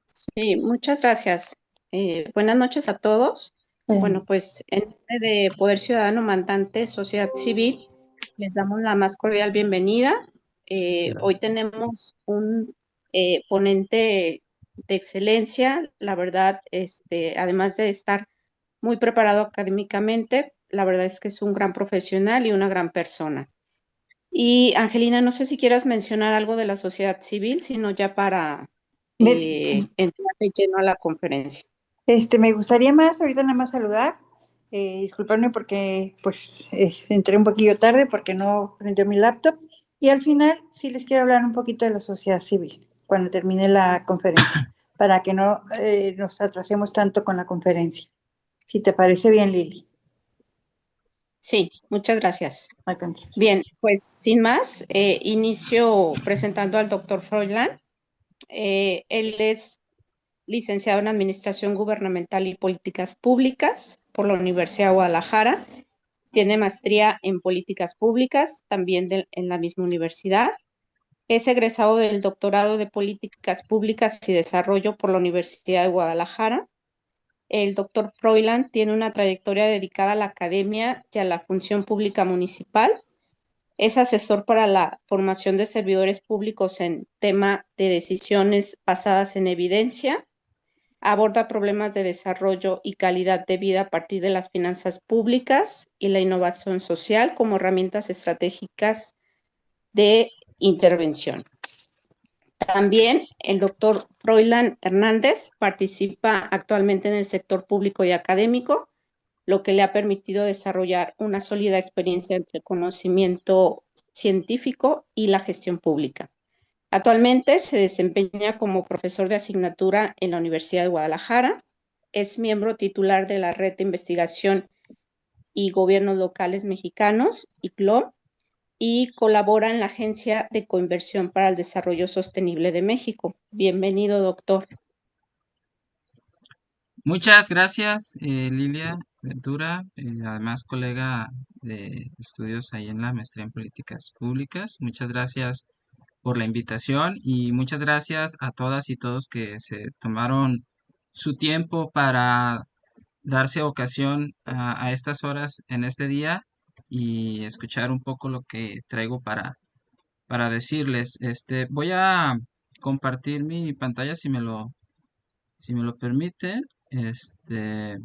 Sí, muchas gracias. Buenas noches a todos. Eh, Bueno, pues en nombre de Poder Ciudadano Mandante Sociedad Civil, les damos la más cordial bienvenida. Hoy tenemos un ponente de excelencia, la verdad, además de estar muy preparado académicamente, la verdad es que es un gran profesional y una gran persona. Y Angelina, no sé si quieras mencionar algo de la sociedad civil, sino ya para me, entrar de lleno a la conferencia. me gustaría más, ahorita nada más saludar, disculparme porque pues entré un poquillo tarde porque no prendió mi laptop y al final sí les quiero hablar un poquito de la sociedad civil cuando termine la conferencia, para que no nos atrasemos tanto con la conferencia. Si te parece bien, Lili. Sí, muchas gracias. Al contrario. Bien, pues sin más, inicio presentando al doctor Froilán. Él es licenciado en Administración Gubernamental y Políticas Públicas por la Universidad de Guadalajara. Tiene maestría en Políticas Públicas, también en la misma universidad. Es egresado del doctorado de Políticas Públicas y Desarrollo por la Universidad de Guadalajara. El doctor Froilán tiene una trayectoria dedicada a la academia y a la función pública municipal. Es asesor para la formación de servidores públicos en tema de decisiones basadas en evidencia. Aborda problemas de desarrollo y calidad de vida a partir de las finanzas públicas y la innovación social como herramientas estratégicas de intervención. También el doctor Froilán Hernández participa actualmente en el sector público y académico, lo que le ha permitido desarrollar una sólida experiencia entre el conocimiento científico y la gestión pública. Actualmente se desempeña como profesor de asignatura en la Universidad de Guadalajara. Es miembro titular de la Red de Investigación y Gobiernos Locales Mexicanos, ICLO, y colabora en la Agencia de Coinversión para el Desarrollo Sostenible de México. Bienvenido, doctor. Muchas gracias, Lilia Ventura, además colega de estudios ahí en la maestría en políticas públicas. Muchas gracias por la invitación y muchas gracias a todas y todos que se tomaron su tiempo para darse ocasión a estas horas en este día y escuchar un poco lo que traigo para decirles. Voy a compartir mi pantalla si me lo permiten. Este,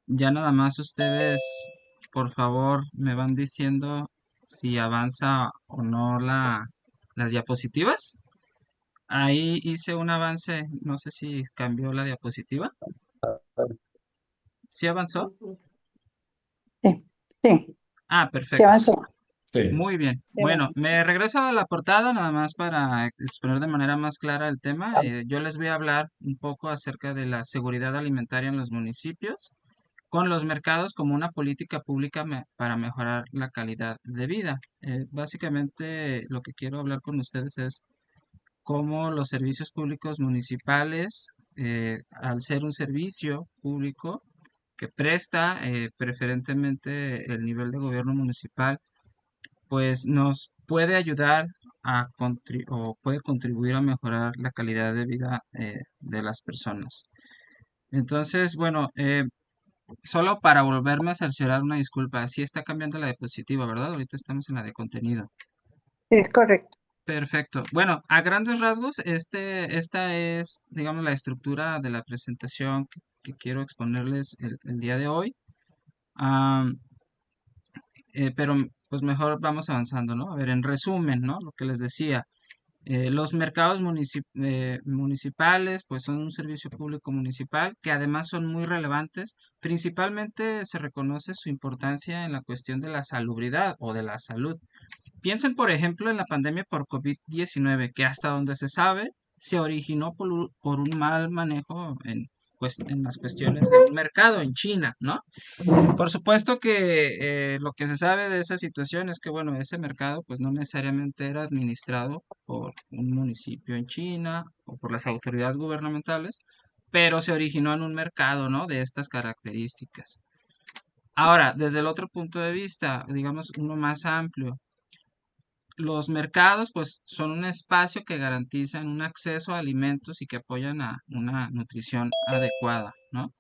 ya nada más ustedes, por favor, me van diciendo si avanza o no las diapositivas. Ahí hice un avance, no sé si cambió la diapositiva. ¿Sí avanzó? Sí, sí, Ah, se perfecto. avanzó. Sí. Muy bien. Se va. Bueno, me regreso a la portada nada más para exponer de manera más clara el tema. Yo les voy a hablar un poco acerca de la seguridad alimentaria en los municipios, con los mercados como una política pública para mejorar la calidad de vida. Básicamente lo que quiero hablar con ustedes es cómo los servicios públicos municipales, al ser un servicio público que presta preferentemente el nivel de gobierno municipal, pues nos puede ayudar o puede contribuir a mejorar la calidad de vida de las personas. Entonces, bueno, solo para volverme a cerciorar una disculpa, sí está cambiando la diapositiva, ¿verdad? Ahorita estamos en la de contenido. Es correcto. Perfecto. Bueno, a grandes rasgos, esta es, digamos, la estructura de la presentación que quiero exponerles el día de hoy. Am, pero pues mejor vamos avanzando, ¿no? A ver, en resumen, ¿no? Lo que les decía. Los mercados municipales, pues son un servicio público municipal que además son muy relevantes. Principalmente se reconoce su importancia en la cuestión de la salubridad o de la salud. Piensen, por ejemplo, en la pandemia por COVID-19, que hasta donde se sabe, se originó por un mal manejo en las cuestiones de un mercado en China, ¿no? Por supuesto que lo que se sabe de esa situación es que, bueno, ese mercado pues no necesariamente era administrado por un municipio en China o por las autoridades gubernamentales, pero se originó en un mercado, ¿no? De estas características. Ahora, desde el otro punto de vista, digamos uno más amplio, los mercados, pues, son un espacio que garantizan un acceso a alimentos y que apoyan a una nutrición adecuada, ¿no?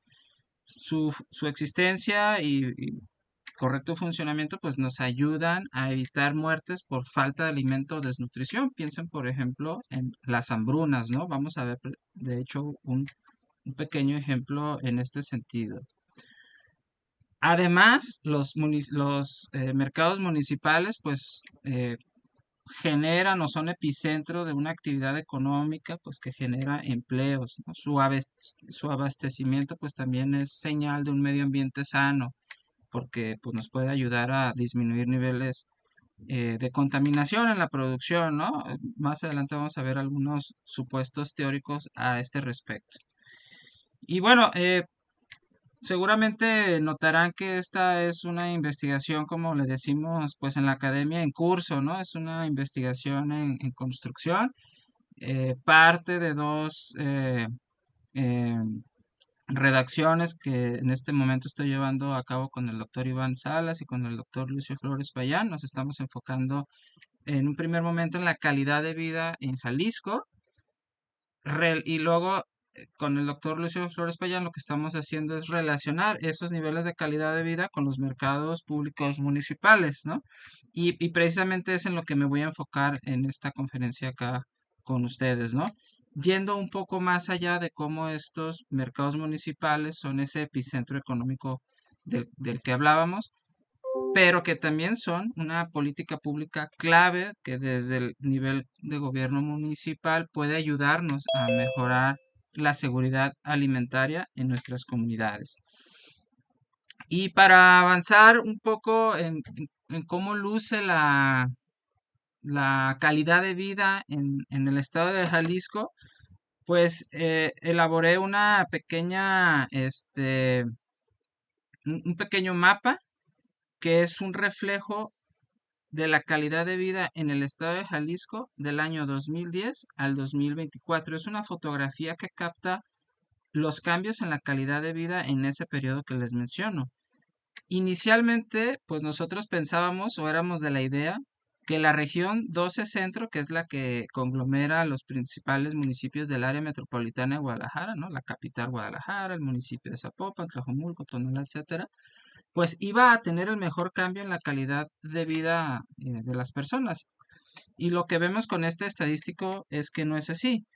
Su existencia y correcto funcionamiento, pues, nos ayudan a evitar muertes por falta de alimento o desnutrición. Piensen, por ejemplo, en las hambrunas, ¿no? Vamos a ver, de hecho, un pequeño ejemplo en este sentido. Además, los mercados municipales, pues, generan o son epicentro de una actividad económica, pues, que genera empleos, ¿no? Su abastecimiento, pues, también es señal de un medio ambiente sano, porque, pues, nos puede ayudar a disminuir niveles de contaminación en la producción, ¿no? Más adelante vamos a ver algunos supuestos teóricos a este respecto. Y bueno, seguramente notarán que esta es una investigación, como le decimos, pues en la academia en curso, ¿no? Es una investigación en construcción, parte de dos eh, redacciones que en este momento estoy llevando a cabo con el doctor Iván Salas y con el doctor Lucio Flores Payán. Nos estamos enfocando en un primer momento en la calidad de vida en Jalisco y luego con el doctor Lucio Flores Payán lo que estamos haciendo es relacionar esos niveles de calidad de vida con los mercados públicos municipales, ¿no? Y precisamente es en lo que me voy a enfocar en esta conferencia acá con ustedes, ¿no? Yendo un poco más allá de cómo estos mercados municipales son ese epicentro económico del que hablábamos, pero que también son una política pública clave que desde el nivel de gobierno municipal puede ayudarnos a mejorar la seguridad alimentaria en nuestras comunidades. Y para avanzar un poco en cómo luce la calidad de vida en el estado de Jalisco, pues elaboré una pequeña, un pequeño mapa que es un reflejo de la calidad de vida en el estado de Jalisco del año 2010 al 2024. Es una fotografía que capta los cambios en la calidad de vida en ese periodo que les menciono. Inicialmente, pues nosotros pensábamos o éramos de la idea que la región 12 Centro, que es la que conglomera los principales municipios del área metropolitana de Guadalajara, ¿no? La capital Guadalajara, el municipio de Zapopan, Tlajomulco, Tonalá, etcétera, pues iba a tener el mejor cambio en la calidad de vida de las personas. Y lo que vemos con este estadístico es que no es así.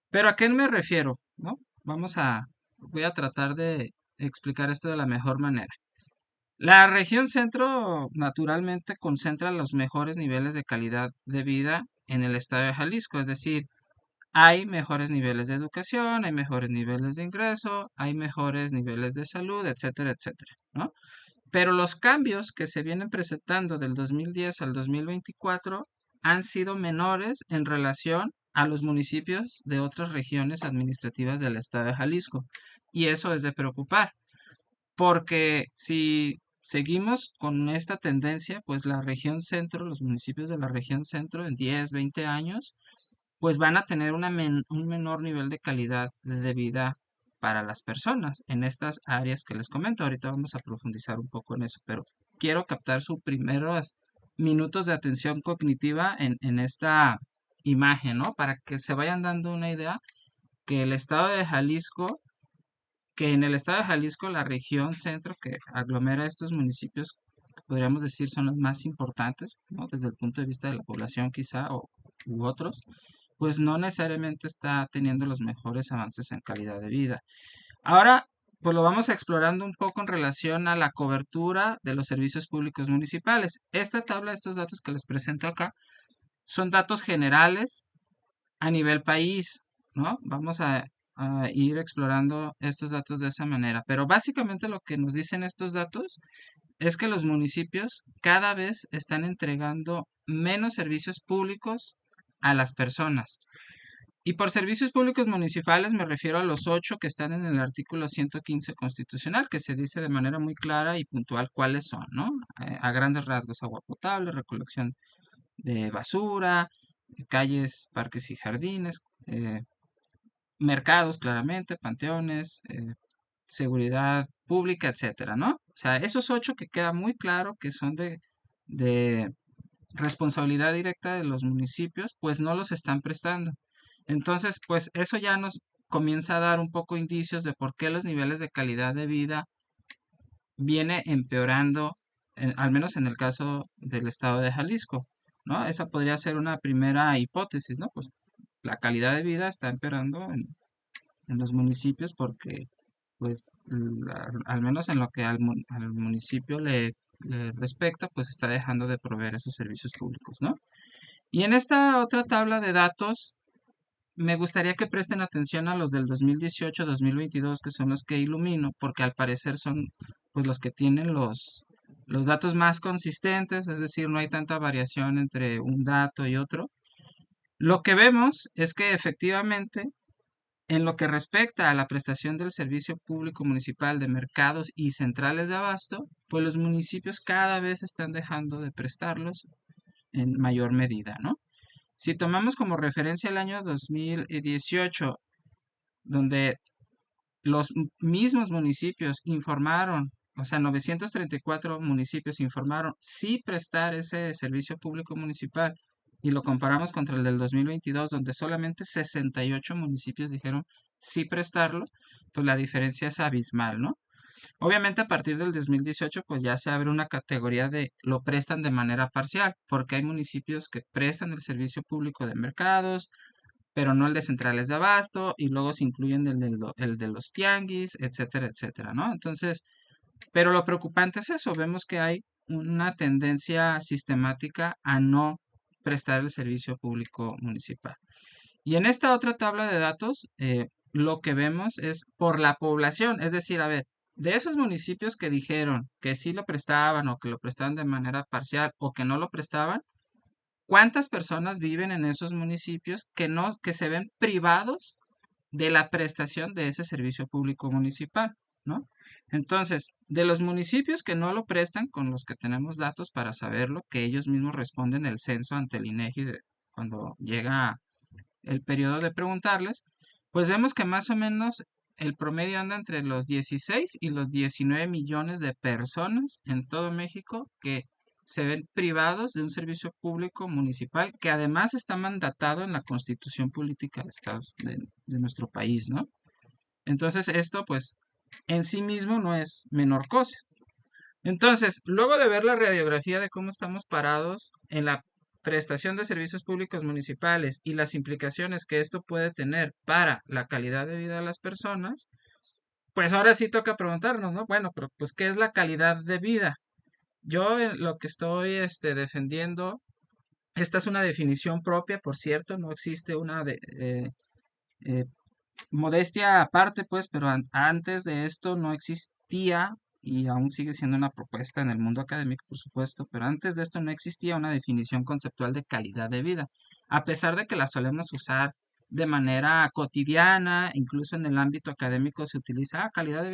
Pero ¿a qué me refiero? ¿No? Voy a tratar de explicar esto de la mejor manera. La región centro naturalmente concentra los mejores niveles de calidad de vida en el estado de Jalisco, es decir, hay mejores niveles de educación, hay mejores niveles de ingreso, hay mejores niveles de salud, etcétera, etcétera, ¿no? Pero los cambios que se vienen presentando del 2010 al 2024 han sido menores en relación a los municipios de otras regiones administrativas del estado de Jalisco. Y eso es de preocupar, porque si seguimos con esta tendencia, pues la región centro, los municipios de la región centro en 10, 20 años, pues van a tener un menor nivel de calidad de vida para las personas en estas áreas que les comento. Ahorita vamos a profundizar un poco en eso, pero quiero captar sus primeros minutos de atención cognitiva en esta imagen, ¿no? Para que se vayan dando una idea que el estado de Jalisco, que en el estado de Jalisco, la región centro que aglomera estos municipios, que podríamos decir son los más importantes, ¿no? Desde el punto de vista de la población quizá u otros, pues no necesariamente está teniendo los mejores avances en calidad de vida. Ahora, pues lo vamos explorando un poco en relación a la cobertura de los servicios públicos municipales. Esta tabla, estos datos que les presento acá, son datos generales a nivel país, ¿no? Vamos a ir explorando estos datos de esa manera. Pero básicamente lo que nos dicen estos datos es que los municipios cada vez están entregando menos servicios públicos a las personas. Y por servicios públicos municipales me refiero a los 8 que están en el artículo 115 constitucional, que se dice de manera muy clara y puntual cuáles son, ¿no? A grandes rasgos, agua potable, recolección de basura, calles, parques y jardines, mercados, claramente, panteones, seguridad pública, etcétera, ¿no? O sea, esos 8 que queda muy claro que son de responsabilidad directa de los municipios, pues no los están prestando. Entonces, pues eso ya nos comienza a dar un poco indicios de por qué los niveles de calidad de vida viene empeorando, al menos en el caso del estado de Jalisco, ¿no? Esa podría ser una primera hipótesis, ¿no? Pues la calidad de vida está empeorando en los municipios porque, pues, al menos en lo que al municipio le respecta, pues está dejando de proveer esos servicios públicos, ¿no? Y en esta otra tabla de datos, me gustaría que presten atención a los del 2018-2022, que son los que ilumino, porque al parecer son pues los que tienen los datos más consistentes, es decir, no hay tanta variación entre un dato y otro. Lo que vemos es que efectivamente, en lo que respecta a la prestación del servicio público municipal de mercados y centrales de abasto, pues los municipios cada vez están dejando de prestarlos en mayor medida, ¿no? Si tomamos como referencia el año 2018, donde los mismos municipios informaron, o sea, 934 municipios informaron sí prestar ese servicio público municipal, y lo comparamos contra el del 2022, donde solamente 68 municipios dijeron sí prestarlo, pues la diferencia es abismal, ¿no? Obviamente a partir del 2018 pues ya se abre una categoría de lo prestan de manera parcial, porque hay municipios que prestan el servicio público de mercados, pero no el de centrales de abasto, y luego se incluyen el de los tianguis, etcétera, etcétera, ¿no? Entonces, pero lo preocupante es eso, vemos que hay una tendencia sistemática a no prestar el servicio público municipal. Y en esta otra tabla de datos, lo que vemos es por la población, es decir, a ver, de esos municipios que dijeron que sí lo prestaban o que lo prestaban de manera parcial o que no lo prestaban, ¿cuántas personas viven en esos municipios que no, que se ven privados de la prestación de ese servicio público municipal, ¿no? Entonces, de los municipios que no lo prestan, con los que tenemos datos para saberlo, que ellos mismos responden el censo ante el INEGI cuando llega el periodo de preguntarles, pues vemos que más o menos el promedio anda entre los 16 y los 19 millones de personas en todo México que se ven privados de un servicio público municipal que además está mandatado en la Constitución Política de nuestro país, ¿no? Entonces esto pues en sí mismo no es menor cosa. Entonces, luego de ver la radiografía de cómo estamos parados en la prestación de servicios públicos municipales y las implicaciones que esto puede tener para la calidad de vida de las personas, pues ahora sí toca preguntarnos, ¿no? Bueno, pero pues ¿qué es la calidad de vida? Yo lo que estoy defendiendo, esta es una definición propia, por cierto, no existe una eh, modestia aparte, pues, pero antes de esto no existía, y aún sigue siendo una propuesta en el mundo académico, por supuesto, pero antes de esto no existía una definición conceptual de calidad de vida, a pesar de que la solemos usar de manera cotidiana, incluso en el ámbito académico se utiliza calidad de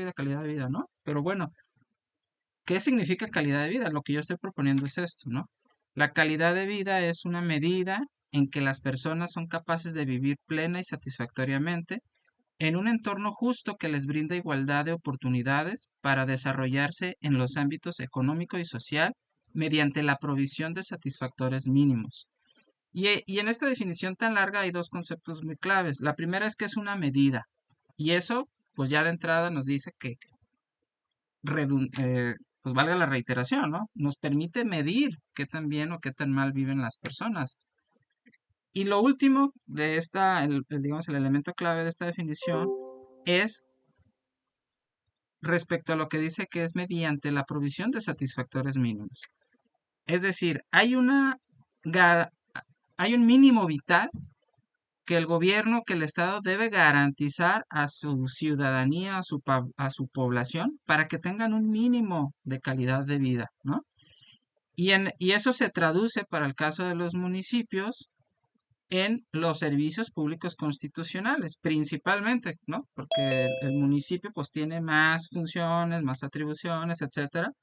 vida, ¿no? Pero bueno, ¿qué significa calidad de vida? Lo que yo estoy proponiendo es esto, ¿no? La calidad de vida es una medida en que las personas son capaces de vivir plena y satisfactoriamente en un entorno justo que les brinda igualdad de oportunidades para desarrollarse en los ámbitos económico y social mediante la provisión de satisfactores mínimos. Y en esta definición tan larga hay dos conceptos muy claves. La primera es que es una medida, y eso, pues ya de entrada nos dice que, pues valga la reiteración, ¿no? Nos permite medir qué tan bien o qué tan mal viven las personas. Y lo último de digamos, el elemento clave de esta definición es respecto a lo que dice que es mediante la provisión de satisfactores mínimos. Es decir, hay un mínimo vital que el gobierno, que el Estado debe garantizar a su ciudadanía, a su población, para que tengan un mínimo de calidad de vida, ¿no? Y eso se traduce para el caso de los municipios en los servicios públicos constitucionales, principalmente, ¿no? Porque el municipio pues tiene más funciones, más atribuciones, etcétera.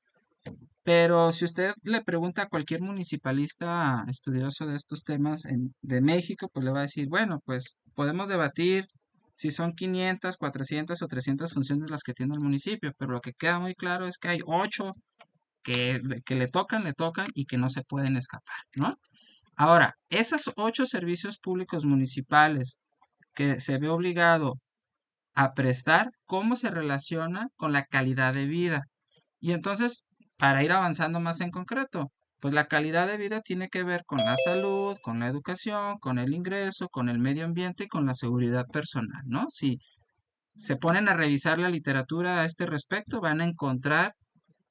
Pero si usted le pregunta a cualquier municipalista estudioso de estos temas de México, pues le va a decir, bueno, pues podemos debatir si son 500, 400 o 300 funciones las que tiene el municipio, pero lo que queda muy claro es que hay 8 que le tocan y que no se pueden escapar, ¿no? Ahora, esos 8 servicios públicos municipales que se ve obligado a prestar, ¿cómo se relaciona con la calidad de vida? Y entonces, para ir avanzando más en concreto, pues la calidad de vida tiene que ver con la salud, con la educación, con el ingreso, con el medio ambiente y con la seguridad personal, ¿no? Si se ponen a revisar la literatura a este respecto, van a encontrar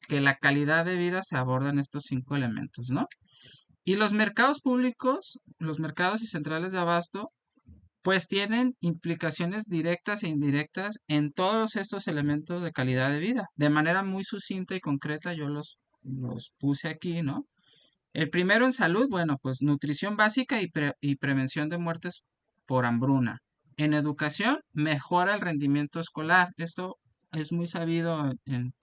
que la calidad de vida se aborda en estos 5 elementos, ¿no? Y los mercados públicos, los mercados y centrales de abasto, pues tienen implicaciones directas e indirectas en todos estos elementos de calidad de vida. De manera muy sucinta y concreta yo los puse aquí, ¿no? El primero en salud, bueno, pues nutrición básica y prevención de muertes por hambruna. En educación, mejora el rendimiento escolar. Esto es muy sabido en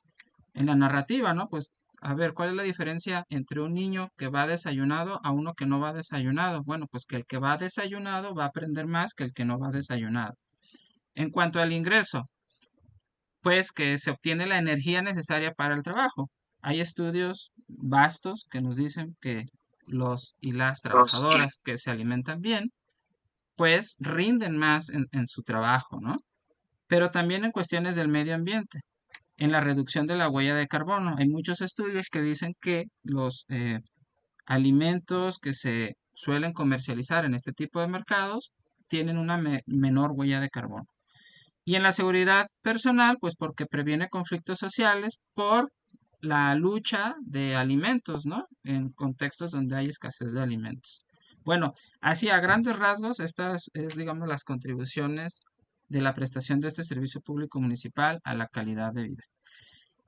la narrativa, ¿no? Pues, a ver, ¿cuál es la diferencia entre un niño que va desayunado a uno que no va desayunado? Bueno, pues que el que va desayunado va a aprender más que el que no va desayunado. En cuanto al ingreso, pues que se obtiene la energía necesaria para el trabajo. Hay estudios vastos que nos dicen que los y las trabajadoras que se alimentan bien, pues rinden más en su trabajo, ¿no? Pero también en cuestiones del medio ambiente, en la reducción de la huella de carbono. Hay muchos estudios que dicen que los alimentos que se suelen comercializar en este tipo de mercados tienen una menor huella de carbono. Y en la seguridad personal, pues porque previene conflictos sociales por la lucha de alimentos, ¿no? En contextos donde hay escasez de alimentos. Bueno, así a grandes rasgos, estas es, digamos, las contribuciones de la prestación de este servicio público municipal a la calidad de vida.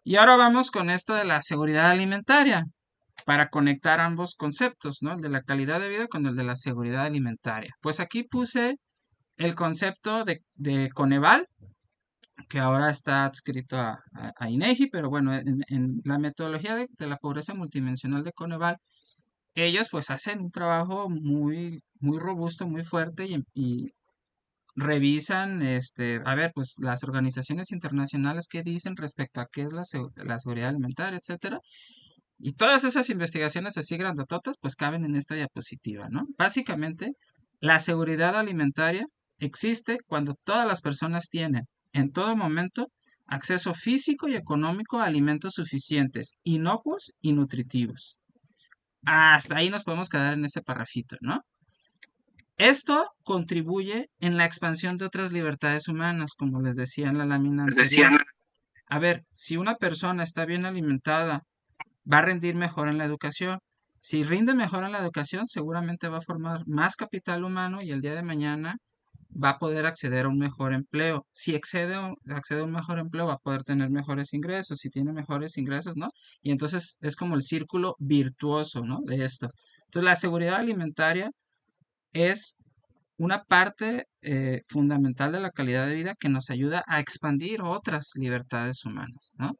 Y ahora vamos con esto de la seguridad alimentaria, para conectar ambos conceptos, ¿no? El de la calidad de vida con el de la seguridad alimentaria. Pues aquí puse el concepto de Coneval, que ahora está adscrito a INEGI, pero bueno, en la metodología de la pobreza multidimensional de Coneval, ellos pues hacen un trabajo muy, muy robusto, muy fuerte y revisan, a ver, pues las organizaciones internacionales qué dicen respecto a qué es la seguridad alimentaria, etcétera. Y todas esas investigaciones así grandototas, pues caben en esta diapositiva, ¿no? Básicamente, la seguridad alimentaria existe cuando todas las personas tienen, en todo momento, acceso físico y económico a alimentos suficientes, inocuos y nutritivos. Hasta ahí nos podemos quedar en ese parrafito, ¿no? Esto contribuye en la expansión de otras libertades humanas, como les decía en la lámina anterior. A ver, si una persona está bien alimentada, va a rendir mejor en la educación. Si rinde mejor en la educación, seguramente va a formar más capital humano y el día de mañana va a poder acceder a un mejor empleo. Si accede a un mejor empleo, va a poder tener mejores ingresos. Si tiene mejores ingresos, ¿no? Y entonces es como el círculo virtuoso, ¿no? De esto. Entonces, la seguridad alimentaria es una parte fundamental de la calidad de vida que nos ayuda a expandir otras libertades humanas, ¿no?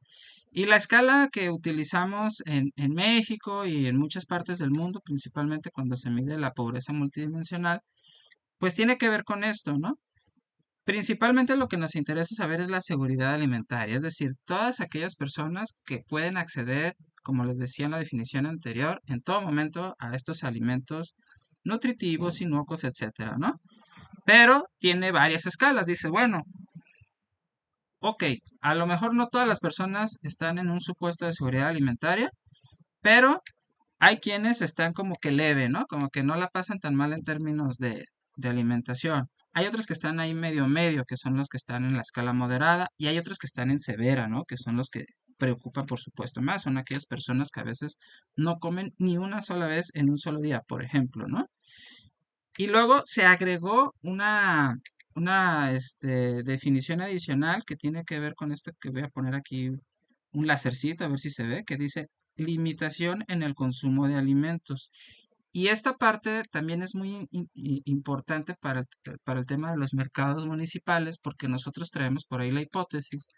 Y la escala que utilizamos en México y en muchas partes del mundo, principalmente cuando se mide la pobreza multidimensional, pues tiene que ver con esto, ¿no? Principalmente lo que nos interesa saber es la seguridad alimentaria, es decir, todas aquellas personas que pueden acceder, como les decía en la definición anterior, en todo momento a estos alimentos nutritivos, inocuos, etcétera, ¿no? Pero tiene varias escalas. Dice, bueno, ok, a lo mejor no todas las personas están en un supuesto de seguridad alimentaria, pero hay quienes están como que leve, ¿no? Como que no la pasan tan mal en términos de alimentación. Hay otros que están ahí medio medio, que son los que están en la escala moderada, y hay otros que están en severa, ¿no? Que son los que preocupan, por supuesto, más. Son aquellas personas que a veces no comen ni una sola vez en un solo día, por ejemplo, ¿no? Y luego se agregó una definición adicional que tiene que ver con esto que voy a poner aquí un lacercito, a ver si se ve, que dice limitación en el consumo de alimentos. Y esta parte también es muy importante para el tema de los mercados municipales, porque nosotros traemos por ahí la hipótesis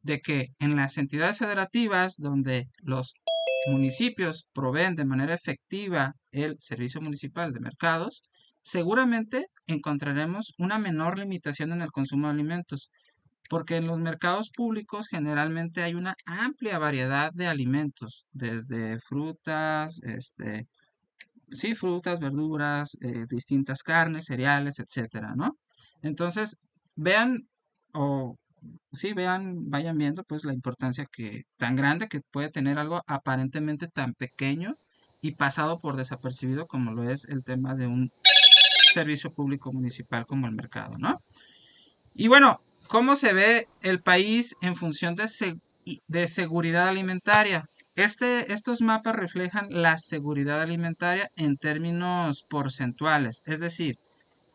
de que en las entidades federativas donde los municipios proveen de manera efectiva el servicio municipal de mercados, seguramente encontraremos una menor limitación en el consumo de alimentos. porque en los mercados públicos generalmente hay una amplia variedad de alimentos, desde frutas, sí, frutas, verduras, distintas carnes, cereales, etcétera, ¿no? Entonces, vean o sí, vean, vayan viendo pues la importancia que tan grande que puede tener algo aparentemente tan pequeño y pasado por desapercibido como lo es el tema de un servicio público municipal como el mercado, ¿no? Y bueno, ¿cómo se ve el país en función de seguridad alimentaria? Estos mapas reflejan la seguridad alimentaria en términos porcentuales, es decir,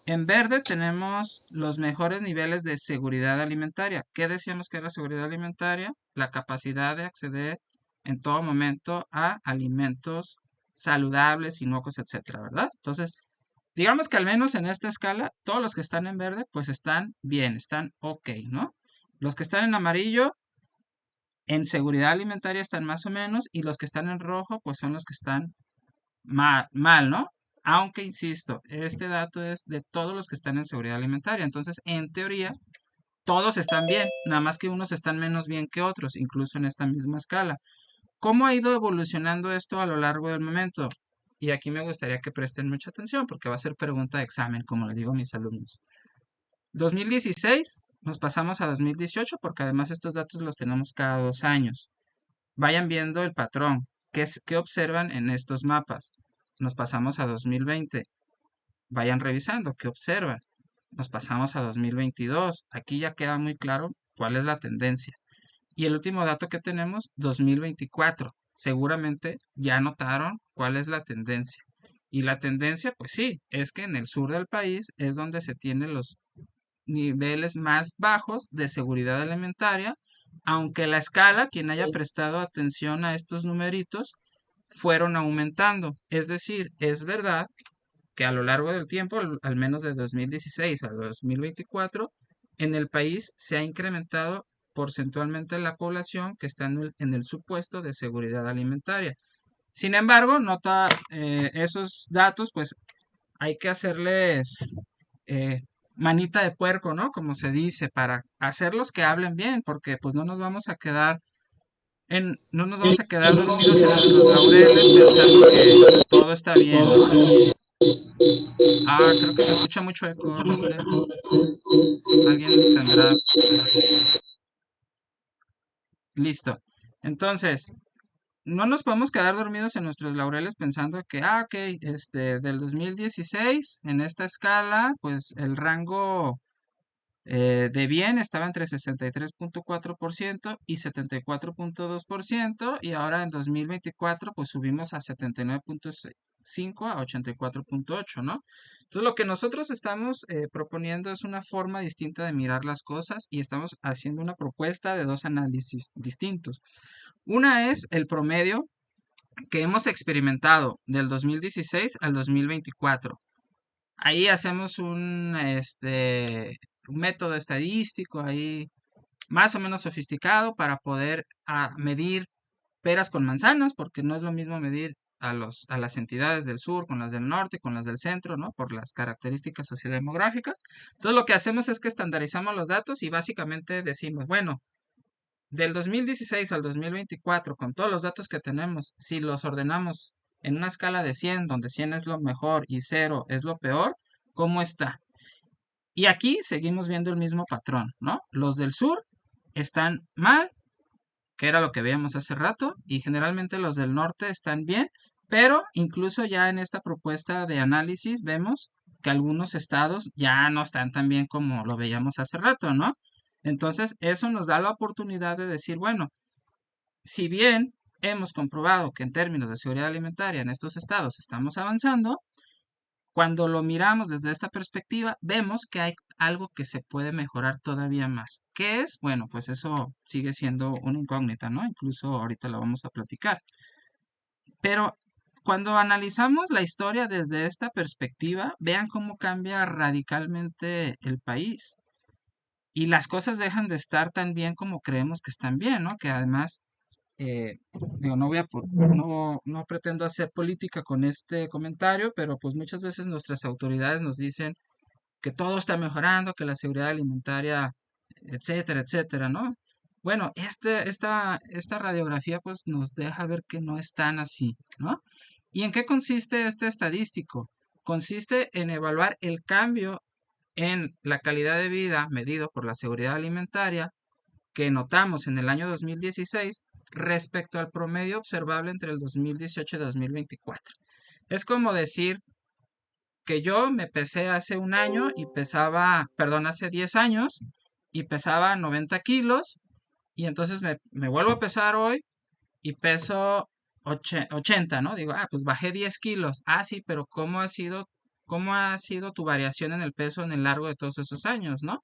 en verde tenemos los mejores niveles de seguridad alimentaria. ¿Qué decíamos que era seguridad alimentaria? La capacidad de acceder en todo momento a alimentos saludables, inocuos, etcétera, ¿verdad? Entonces, digamos que al menos en esta escala, todos los que están en verde, pues están bien, están ok, ¿no? Los que están en amarillo, en seguridad alimentaria están más o menos, y los que están en rojo, pues son los que están mal, ¿no? Aunque, insisto, este dato es de todos los que están en seguridad alimentaria. Entonces, en teoría, todos están bien, nada más que unos están menos bien que otros, incluso en esta misma escala. ¿Cómo ha ido evolucionando esto a lo largo del momento? Y aquí me gustaría que presten mucha atención porque va a ser pregunta de examen, como le digo a mis alumnos. 2016, nos pasamos a 2018 porque además estos datos los tenemos cada 2 años. Vayan viendo el patrón, qué observan en estos mapas. Nos pasamos a 2020. Vayan revisando qué observan. Nos pasamos a 2022. Aquí ya queda muy claro cuál es la tendencia. Y el último dato que tenemos, 2024. Seguramente ya notaron cuál es la tendencia. Y la tendencia, pues sí, es que en el sur del país es donde se tienen los niveles más bajos de seguridad alimentaria, aunque la escala, quien haya prestado atención a estos numeritos, fueron aumentando. Es decir, es verdad que a lo largo del tiempo, al menos de 2016 a 2024, en el país se ha incrementado porcentualmente la población que está en el supuesto de seguridad alimentaria. Sin embargo, nota esos datos, pues hay que hacerles eh, manita de puerco, ¿no? Como se dice, para hacerlos que hablen bien, porque pues no nos vamos a quedar dormidos en nuestros laureles pensando que todo está bien, ¿no? Ah, creo que se escucha mucho eco, no sé. Alguien tendrá. Listo. Entonces, no nos podemos quedar dormidos en nuestros laureles pensando que, ok, del 2016, en esta escala, pues el rango de bien estaba entre 63.4% y 74.2%, y ahora en 2024 pues subimos a 79.5 a 84.8, ¿no? Entonces lo que nosotros estamos proponiendo es una forma distinta de mirar las cosas y estamos haciendo una propuesta de dos análisis distintos. Una es el promedio que hemos experimentado del 2016 al 2024. Ahí hacemos un método estadístico ahí más o menos sofisticado para poder medir peras con manzanas, porque no es lo mismo medir a las entidades del sur con las del norte, con las del centro, ¿no? Por las características sociodemográficas. Entonces lo que hacemos es que estandarizamos los datos y básicamente decimos, bueno, del 2016 al 2024, con todos los datos que tenemos, si los ordenamos en una escala de 100, donde 100 es lo mejor y 0 es lo peor, ¿cómo está? Y aquí seguimos viendo el mismo patrón, ¿no? Los del sur están mal, que era lo que veíamos hace rato, y generalmente los del norte están bien, pero incluso ya en esta propuesta de análisis vemos que algunos estados ya no están tan bien como lo veíamos hace rato, ¿no? Entonces, eso nos da la oportunidad de decir, bueno, si bien hemos comprobado que en términos de seguridad alimentaria en estos estados estamos avanzando, cuando lo miramos desde esta perspectiva, vemos que hay algo que se puede mejorar todavía más. ¿Qué es? Bueno, pues eso sigue siendo una incógnita, ¿no? Incluso ahorita lo vamos a platicar. Pero cuando analizamos la historia desde esta perspectiva, vean cómo cambia radicalmente el país. Y las cosas dejan de estar tan bien como creemos que están bien, ¿no? Que además digo, no pretendo hacer política con este comentario, pero pues muchas veces nuestras autoridades nos dicen que todo está mejorando, que la seguridad alimentaria etcétera, etcétera, ¿no? Bueno, esta radiografía pues nos deja ver que no es tan así, ¿no? ¿Y en qué consiste este estadístico? Consiste en evaluar el cambio en la calidad de vida medido por la seguridad alimentaria que notamos en el año 2016 respecto al promedio observable entre el 2018 y 2024. Es como decir que yo me pesé hace un año y pesaba, perdón, hace 10 años y pesaba 90 kilos y entonces me vuelvo a pesar hoy y peso 80, ¿no? Digo, pues bajé 10 kilos. Ah, sí, pero cómo ha sido tu variación en el peso en el largo de todos esos años, ¿no?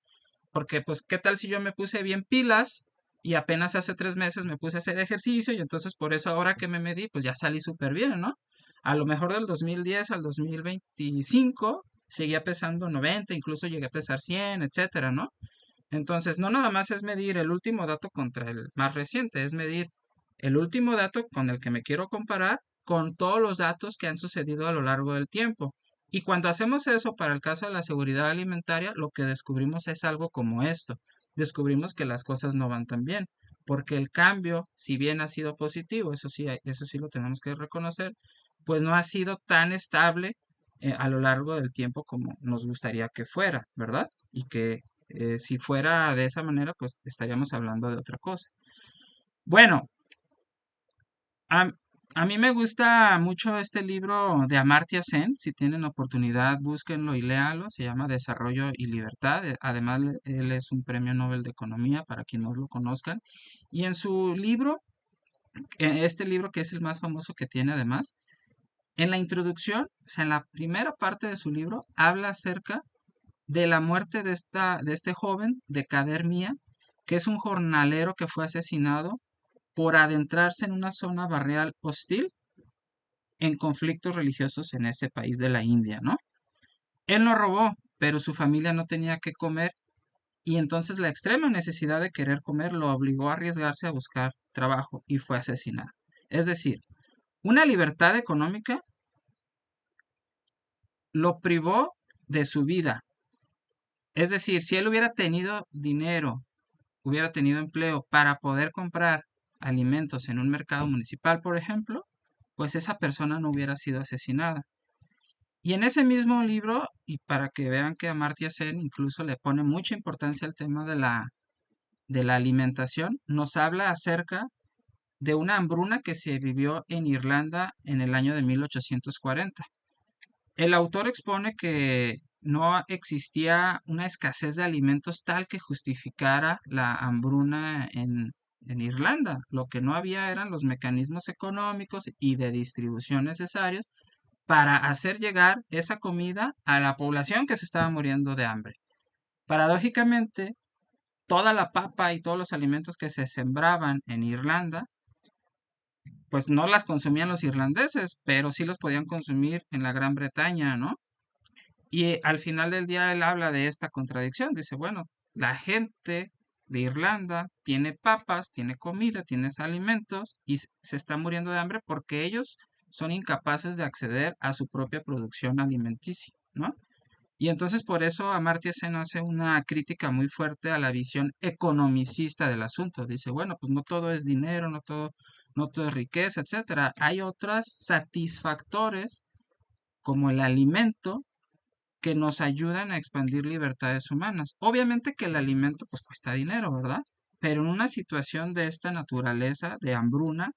Porque, pues, ¿qué tal si yo me puse bien pilas y apenas hace 3 meses me puse a hacer ejercicio y entonces por eso ahora que me medí, pues ya salí súper bien, ¿no? A lo mejor del 2010 al 2025 seguía pesando 90, incluso llegué a pesar 100, etcétera, ¿no? Entonces, no nada más es medir el último dato contra el más reciente, es medir el último dato con el que me quiero comparar con todos los datos que han sucedido a lo largo del tiempo. Y cuando hacemos eso para el caso de la seguridad alimentaria, lo que descubrimos es algo como esto. Descubrimos que las cosas no van tan bien, porque el cambio, si bien ha sido positivo, eso sí lo tenemos que reconocer, pues no ha sido tan estable a lo largo del tiempo como nos gustaría que fuera, ¿verdad? Y que si fuera de esa manera, pues estaríamos hablando de otra cosa. Bueno, a, a mí me gusta mucho este libro de Amartya Sen. Si tienen oportunidad, búsquenlo y léanlo. Se llama Desarrollo y Libertad. Además, él es un premio Nobel de Economía, para quienes no lo conozcan. Y en su libro, en este libro que es el más famoso que tiene además, en la introducción, o sea, en la primera parte de su libro, habla acerca de la muerte de este joven, de Kader Mia, que es un jornalero que fue asesinado por adentrarse en una zona barrial hostil en conflictos religiosos en ese país de la India, ¿no? Él no robó, pero su familia no tenía que comer y entonces la extrema necesidad de querer comer lo obligó a arriesgarse a buscar trabajo y fue asesinado. Es decir, una libertad económica lo privó de su vida. Es decir, si él hubiera tenido dinero, hubiera tenido empleo para poder comprar alimentos en un mercado municipal, por ejemplo, pues esa persona no hubiera sido asesinada. Y en ese mismo libro, y para que vean que Amartya Sen incluso le pone mucha importancia al tema de la alimentación, nos habla acerca de una hambruna que se vivió en Irlanda en el año de 1840. El autor expone que no existía una escasez de alimentos tal que justificara la hambruna en Irlanda. Lo que no había eran los mecanismos económicos y de distribución necesarios para hacer llegar esa comida a la población que se estaba muriendo de hambre. Paradójicamente, toda la papa y todos los alimentos que se sembraban en Irlanda pues no las consumían los irlandeses, pero sí los podían consumir en la Gran Bretaña, ¿no? Y al final del día él habla de esta contradicción. Dice, bueno, la gente de Irlanda tiene papas, tiene comida, tiene alimentos y se está muriendo de hambre porque ellos son incapaces de acceder a su propia producción alimenticia, ¿no? Y entonces por eso Amartya Sen hace una crítica muy fuerte a la visión economicista del asunto. Dice, bueno, pues no todo es dinero, no todo es riqueza, etcétera. Hay otros satisfactores como el alimento que nos ayudan a expandir libertades humanas. Obviamente que el alimento pues cuesta dinero, ¿verdad? Pero en una situación de esta naturaleza, de hambruna,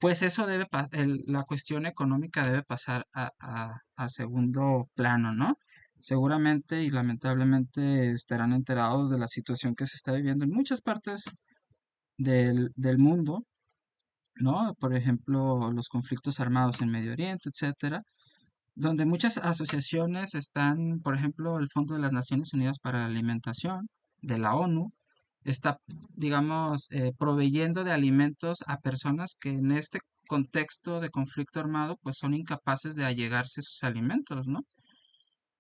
pues eso la cuestión económica debe pasar a segundo plano, ¿no? Seguramente y lamentablemente estarán enterados de la situación que se está viviendo en muchas partes del mundo, ¿no? Por ejemplo, los conflictos armados en Medio Oriente, etcétera, donde muchas asociaciones están, por ejemplo, el Fondo de las Naciones Unidas para la Alimentación de la ONU, está, digamos, proveyendo de alimentos a personas que en este contexto de conflicto armado, pues son incapaces de allegarse sus alimentos, ¿no?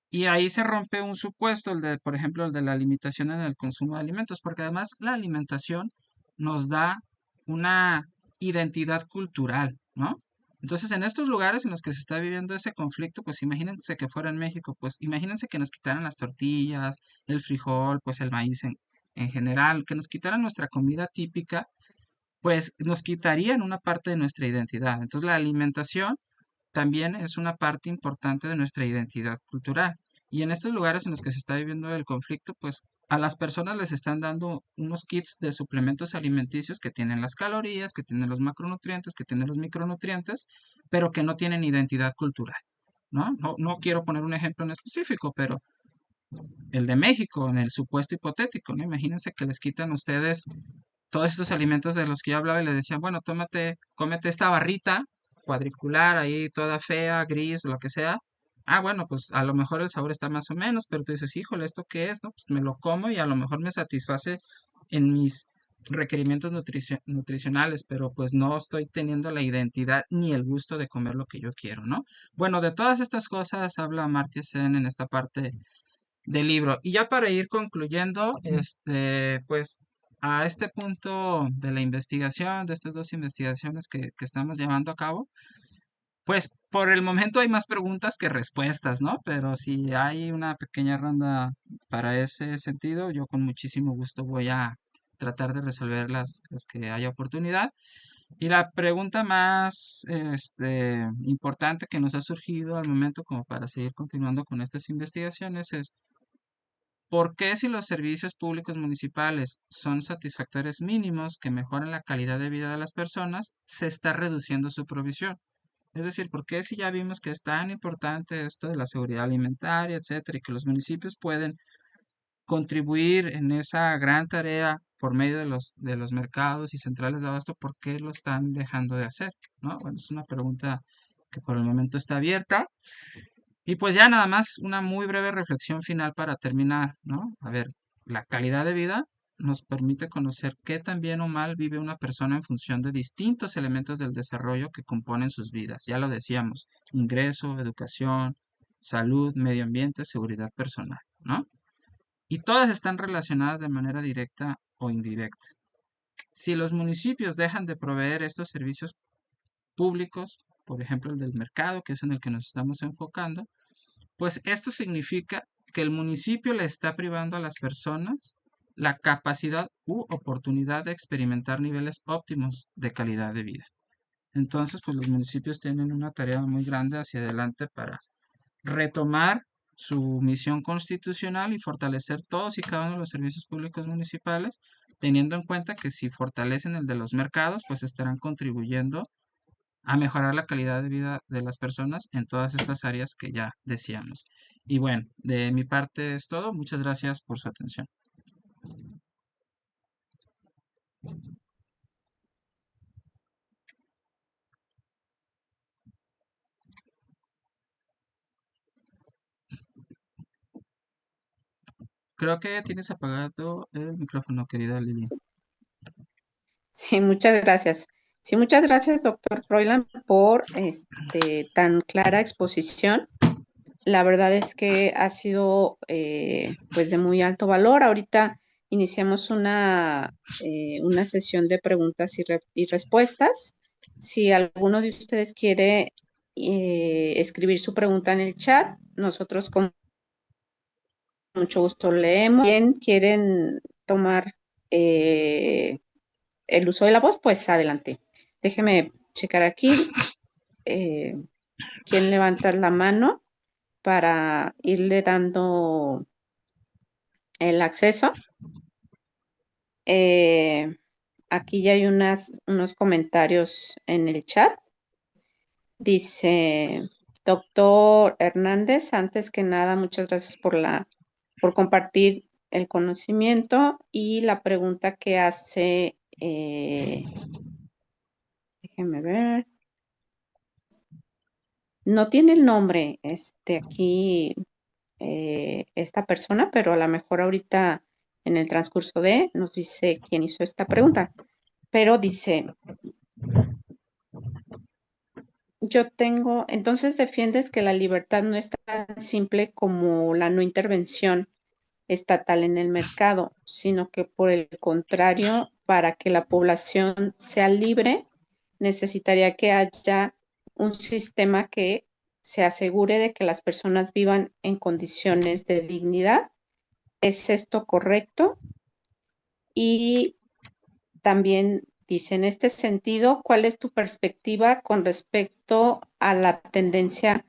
Y ahí se rompe un supuesto, por ejemplo, el de la limitación en el consumo de alimentos, porque además la alimentación nos da una identidad cultural, ¿no? Entonces, en estos lugares en los que se está viviendo ese conflicto, pues imagínense que fuera en México, pues imagínense que nos quitaran las tortillas, el frijol, pues el maíz en general, que nos quitaran nuestra comida típica, pues nos quitarían una parte de nuestra identidad. Entonces la alimentación también es una parte importante de nuestra identidad cultural. Y en estos lugares en los que se está viviendo el conflicto, pues a las personas les están dando unos kits de suplementos alimenticios que tienen las calorías, que tienen los macronutrientes, que tienen los micronutrientes, pero que no tienen identidad cultural, ¿no? No quiero poner un ejemplo en específico, pero el de México, en el supuesto hipotético, ¿no? Imagínense que les quitan a ustedes todos estos alimentos de los que yo hablaba y les decían, bueno, cómete esta barrita cuadricular ahí, toda fea, gris, lo que sea. Ah, bueno, pues a lo mejor el sabor está más o menos, pero tú dices, híjole, ¿esto qué es? No, pues me lo como y a lo mejor me satisface en mis requerimientos nutricionales, pero pues no estoy teniendo la identidad ni el gusto de comer lo que yo quiero, ¿no? Bueno, de todas estas cosas habla Amartya Sen en esta parte del libro. Y ya para ir concluyendo, pues a este punto de la investigación, de estas dos investigaciones que estamos llevando a cabo, pues por el momento hay más preguntas que respuestas, ¿no? Pero si hay una pequeña ronda para ese sentido, yo con muchísimo gusto voy a tratar de resolver las que haya oportunidad. Y la pregunta más importante que nos ha surgido al momento como para seguir continuando con estas investigaciones es ¿por qué si los servicios públicos municipales son satisfactores mínimos que mejoran la calidad de vida de las personas, se está reduciendo su provisión? Es decir, ¿por qué si ya vimos que es tan importante esto de la seguridad alimentaria, etcétera, y que los municipios pueden contribuir en esa gran tarea por medio de los mercados y centrales de abasto, ¿por qué lo están dejando de hacer? ¿No? Bueno, es una pregunta que por el momento está abierta. Y pues ya nada más una muy breve reflexión final para terminar, ¿no? A ver, la calidad de vida nos permite conocer qué tan bien o mal vive una persona en función de distintos elementos del desarrollo que componen sus vidas. Ya lo decíamos, ingreso, educación, salud, medio ambiente, seguridad personal, ¿no? Y todas están relacionadas de manera directa o indirecta. Si los municipios dejan de proveer estos servicios públicos, por ejemplo el del mercado, que es en el que nos estamos enfocando, pues esto significa que el municipio le está privando a las personas la capacidad u oportunidad de experimentar niveles óptimos de calidad de vida. Entonces, pues los municipios tienen una tarea muy grande hacia adelante para retomar su misión constitucional y fortalecer todos y cada uno de los servicios públicos municipales, teniendo en cuenta que si fortalecen el de los mercados, pues estarán contribuyendo a mejorar la calidad de vida de las personas en todas estas áreas que ya decíamos. Y bueno, de mi parte es todo. Muchas gracias por su atención. Creo que tienes apagado el micrófono, querida Lili. Sí, muchas gracias. Sí, muchas gracias, doctor Froilan, por tan clara exposición. La verdad es que ha sido pues de muy alto valor. Ahorita iniciamos una sesión de preguntas y respuestas. Si alguno de ustedes quiere escribir su pregunta en el chat, nosotros con mucho gusto leemos. Bien, quieren tomar el uso de la voz, pues adelante. Déjeme checar aquí quién levanta la mano para irle dando el acceso. Aquí ya hay unos comentarios en el chat. Dice, doctor Hernández, antes que nada, muchas gracias por compartir el conocimiento y la pregunta que hace, déjeme ver, no tiene el nombre aquí esta persona, pero a lo mejor ahorita en el transcurso nos dice quién hizo esta pregunta. Pero dice, entonces defiendes que la libertad no es tan simple como la no intervención estatal en el mercado, sino que por el contrario, para que la población sea libre, necesitaría que haya un sistema que se asegure de que las personas vivan en condiciones de dignidad. ¿Es esto correcto? Y también dice, en este sentido, ¿cuál es tu perspectiva con respecto a la tendencia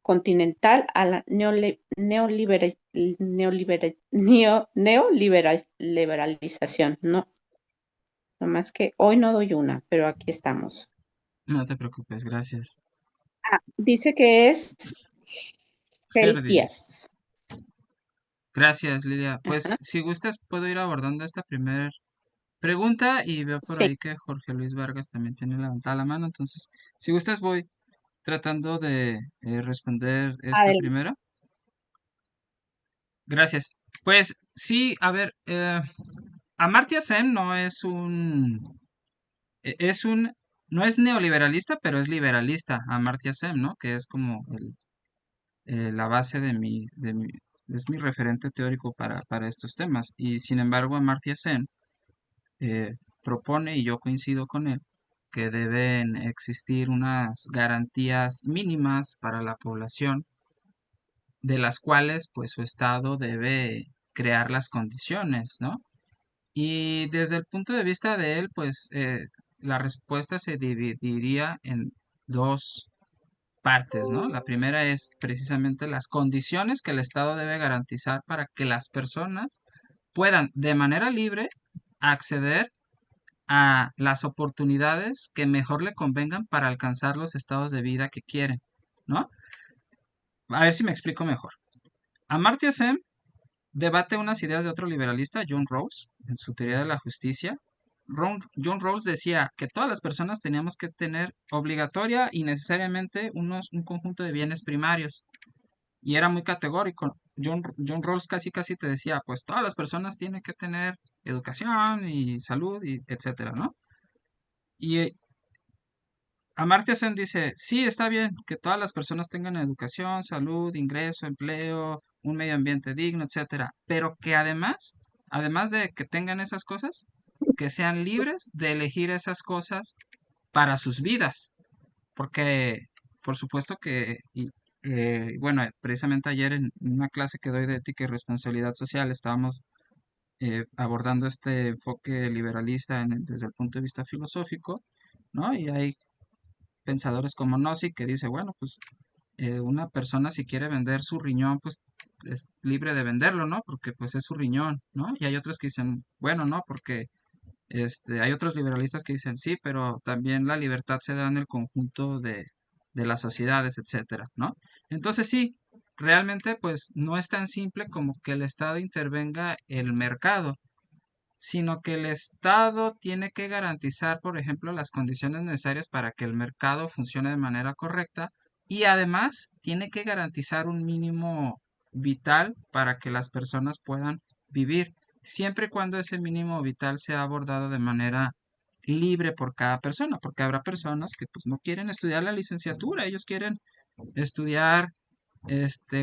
continental a la neoliberalización? No, nomás que hoy no doy una, pero aquí estamos. No te preocupes, gracias. Dice que es Gel Gerdis. Díaz. Gracias, Lidia. Pues Ajá, si gustas, puedo ir abordando esta primera pregunta y veo por sí, ahí que Jorge Luis Vargas también tiene levantada la mano. Entonces, si gustas, voy tratando de responder esta adelante. primera. Gracias. Pues sí, a ver, Amartya Sen no es es un, no es neoliberalista, pero es liberalista, Amartya Sen, ¿no? Que es como la base es mi referente teórico para estos temas. Y sin embargo, Amartya Sen eh, propone, y yo coincido con él, que deben existir unas garantías mínimas para la población, de las cuales pues su Estado debe crear las condiciones, ¿no? Y desde el punto de vista de él, pues la respuesta se dividiría en dos partes, ¿no? La primera es precisamente las condiciones que el Estado debe garantizar para que las personas puedan de manera libre acceder a las oportunidades que mejor le convengan para alcanzar los estados de vida que quieren, ¿no? A ver si me explico mejor. Amartya Sen debate unas ideas de otro liberalista, John Rawls, en su teoría de la justicia. John Rawls decía que todas las personas teníamos que tener obligatoria y necesariamente un conjunto de bienes primarios. Y era muy categórico. John Rawls casi te decía, pues todas las personas tienen que tener educación y salud y etcétera, ¿no? Y Amartya Sen dice, sí, está bien que todas las personas tengan educación, salud, ingreso, empleo, un medio ambiente digno, etcétera, pero que además de que tengan esas cosas, que sean libres de elegir esas cosas para sus vidas, porque por supuesto que, bueno, precisamente ayer en una clase que doy de ética y responsabilidad social estábamos abordando este enfoque liberalista desde el punto de vista filosófico, ¿no? Y hay pensadores como Nozick que dice, bueno, pues una persona si quiere vender su riñón, pues es libre de venderlo, ¿no? Porque pues es su riñón, ¿no? Y hay otros que dicen, bueno, no, porque hay otros liberalistas que dicen, sí, pero también la libertad se da en el conjunto de las sociedades, etcétera, ¿no? Entonces sí, realmente pues no es tan simple como que el Estado intervenga el mercado, sino que el Estado tiene que garantizar, por ejemplo, las condiciones necesarias para que el mercado funcione de manera correcta y además tiene que garantizar un mínimo vital para que las personas puedan vivir, siempre y cuando ese mínimo vital sea abordado de manera libre por cada persona, porque habrá personas que pues no quieren estudiar la licenciatura, ellos quieren estudiar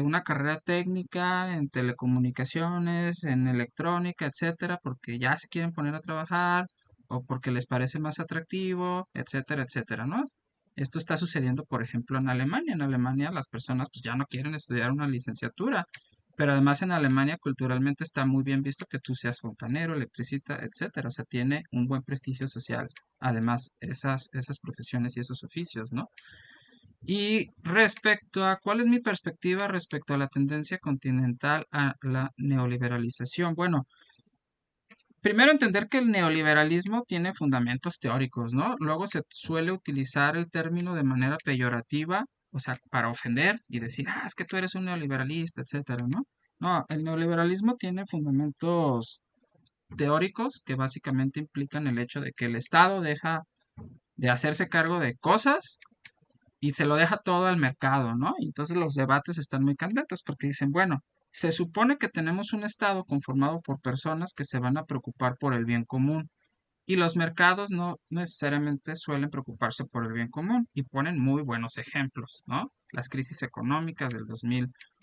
una carrera técnica en telecomunicaciones, en electrónica, etcétera, porque ya se quieren poner a trabajar o porque les parece más atractivo, etcétera, etcétera, ¿no? Esto está sucediendo, por ejemplo, en Alemania. En Alemania las personas pues ya no quieren estudiar una licenciatura, pero además en Alemania culturalmente está muy bien visto que tú seas fontanero, electricista, etcétera. O sea, tiene un buen prestigio social. Además, esas profesiones y esos oficios, ¿no? Y respecto a cuál es mi perspectiva respecto a la tendencia continental a la neoliberalización. Bueno, primero entender que el neoliberalismo tiene fundamentos teóricos, ¿no? Luego se suele utilizar el término de manera peyorativa, o sea, para ofender y decir, ah, es que tú eres un neoliberalista, etcétera, ¿no? No, el neoliberalismo tiene fundamentos teóricos que básicamente implican el hecho de que el Estado deja de hacerse cargo de cosas y se lo deja todo al mercado, ¿no? Y entonces los debates están muy candentes porque dicen, bueno, se supone que tenemos un Estado conformado por personas que se van a preocupar por el bien común y los mercados no necesariamente suelen preocuparse por el bien común y ponen muy buenos ejemplos, ¿no? Las crisis económicas del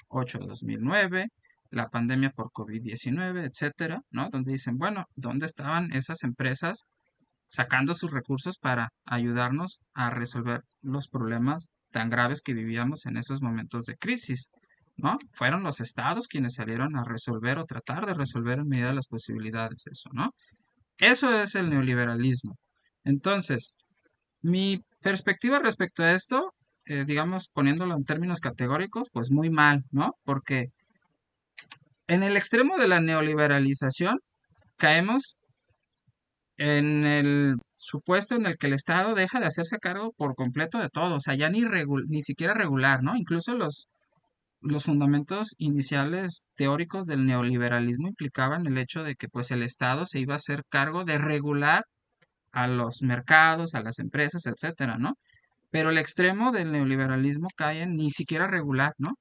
2008-2009, la pandemia por COVID-19, etcétera, ¿no? Donde dicen, bueno, ¿dónde estaban esas empresas sacando sus recursos para ayudarnos a resolver los problemas tan graves que vivíamos en esos momentos de crisis, ¿no? Fueron los estados quienes salieron a resolver o tratar de resolver en medida de las posibilidades eso, ¿no? Eso es el neoliberalismo. Entonces, mi perspectiva respecto a esto, digamos, poniéndolo en términos categóricos, pues muy mal, ¿no? Porque en el extremo de la neoliberalización caemos en el supuesto en el que el Estado deja de hacerse cargo por completo de todo, o sea, ya ni siquiera regular, ¿no? Incluso los fundamentos iniciales teóricos del neoliberalismo implicaban el hecho de que pues el Estado se iba a hacer cargo de regular a los mercados, a las empresas, etcétera, ¿no? Pero el extremo del neoliberalismo cae en ni siquiera regular, ¿no?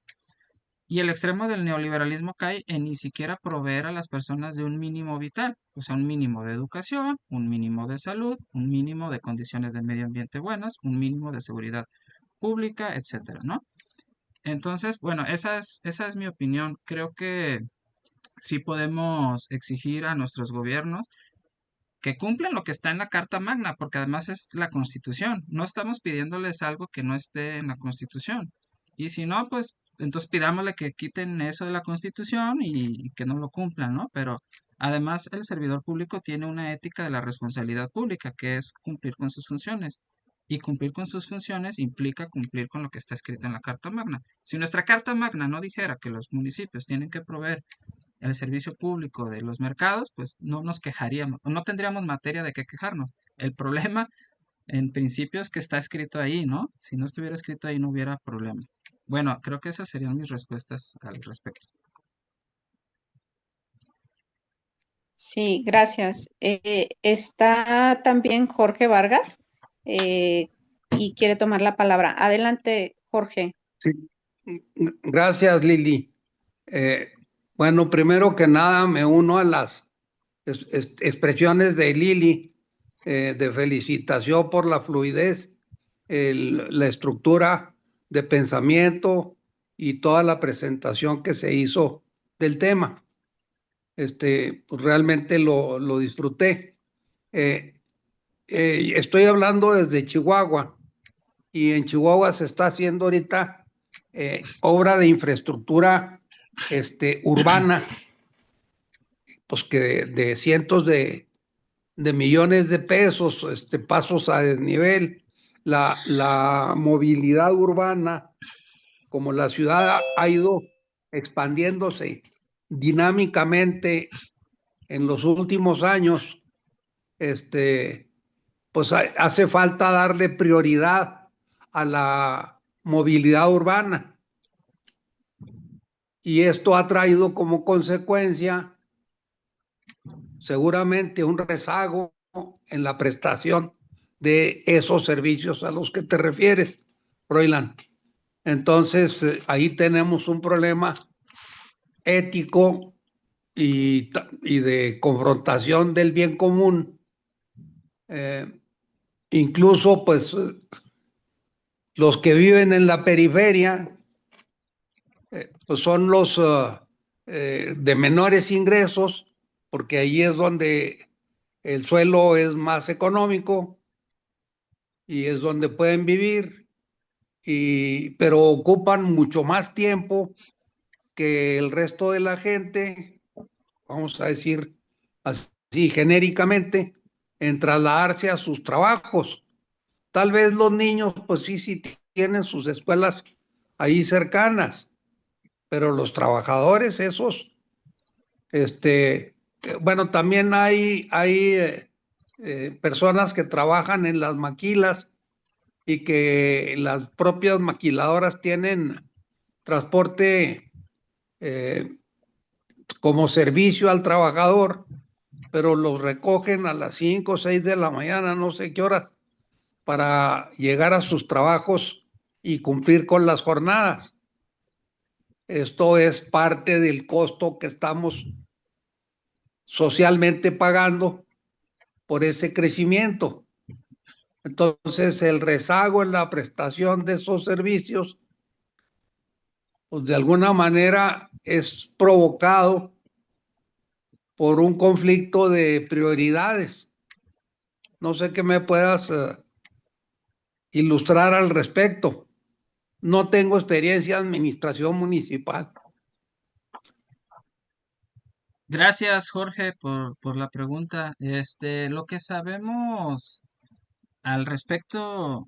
Y el extremo del neoliberalismo cae en ni siquiera proveer a las personas de un mínimo vital, o sea, un mínimo de educación, un mínimo de salud, un mínimo de condiciones de medio ambiente buenas, un mínimo de seguridad pública, etcétera, ¿no? Entonces, bueno, esa es mi opinión. Creo que sí podemos exigir a nuestros gobiernos que cumplan lo que está en la Carta Magna, porque además es la Constitución. No estamos pidiéndoles algo que no esté en la Constitución. Y si no, pues entonces pidámosle que quiten eso de la Constitución y que no lo cumplan, ¿no? Pero además el servidor público tiene una ética de la responsabilidad pública, que es cumplir con sus funciones. Y cumplir con sus funciones implica cumplir con lo que está escrito en la Carta Magna. Si nuestra Carta Magna no dijera que los municipios tienen que proveer el servicio público de los mercados, pues no nos quejaríamos, no tendríamos materia de qué quejarnos. El problema, en principio, es que está escrito ahí, ¿no? Si no estuviera escrito ahí, no hubiera problema. Bueno, creo que esas serían mis respuestas al respecto. Sí, gracias. Está también Jorge Vargas eh, y quiere tomar la palabra. Adelante, Jorge. Sí, gracias, Lili. Bueno, primero que nada me uno a las expresiones de Lili de felicitación por la fluidez, la estructura de pensamiento y toda la presentación que se hizo del tema. Pues realmente lo disfruté. Estoy hablando desde Chihuahua y en Chihuahua se está haciendo ahorita obra de infraestructura urbana, pues que de cientos de millones de pesos, pasos a desnivel, la movilidad urbana, como la ciudad ha ido expandiéndose dinámicamente en los últimos años, pues hace falta darle prioridad a la movilidad urbana. Y esto ha traído como consecuencia seguramente un rezago en la prestación de esos servicios a los que te refieres, Froilán. Entonces, ahí tenemos un problema ético y de confrontación del bien común. Incluso, pues, los que viven en la periferia, pues son los de menores ingresos, porque ahí es donde el suelo es más económico y es donde pueden vivir, pero ocupan mucho más tiempo que el resto de la gente, vamos a decir así genéricamente, en trasladarse a sus trabajos. Tal vez los niños, pues sí tienen sus escuelas ahí cercanas, pero los trabajadores esos, bueno, también hay personas que trabajan en las maquilas y que las propias maquiladoras tienen transporte como servicio al trabajador, pero los recogen a las 5 o 6 de la mañana, no sé qué horas, para llegar a sus trabajos y cumplir con las jornadas. Esto es parte del costo que estamos socialmente pagando por ese crecimiento. Entonces, el rezago en la prestación de esos servicios, pues de alguna manera es provocado por un conflicto de prioridades. No sé qué me puedas ilustrar al respecto. No tengo experiencia en administración municipal. Gracias, Jorge, por la pregunta. Lo que sabemos al respecto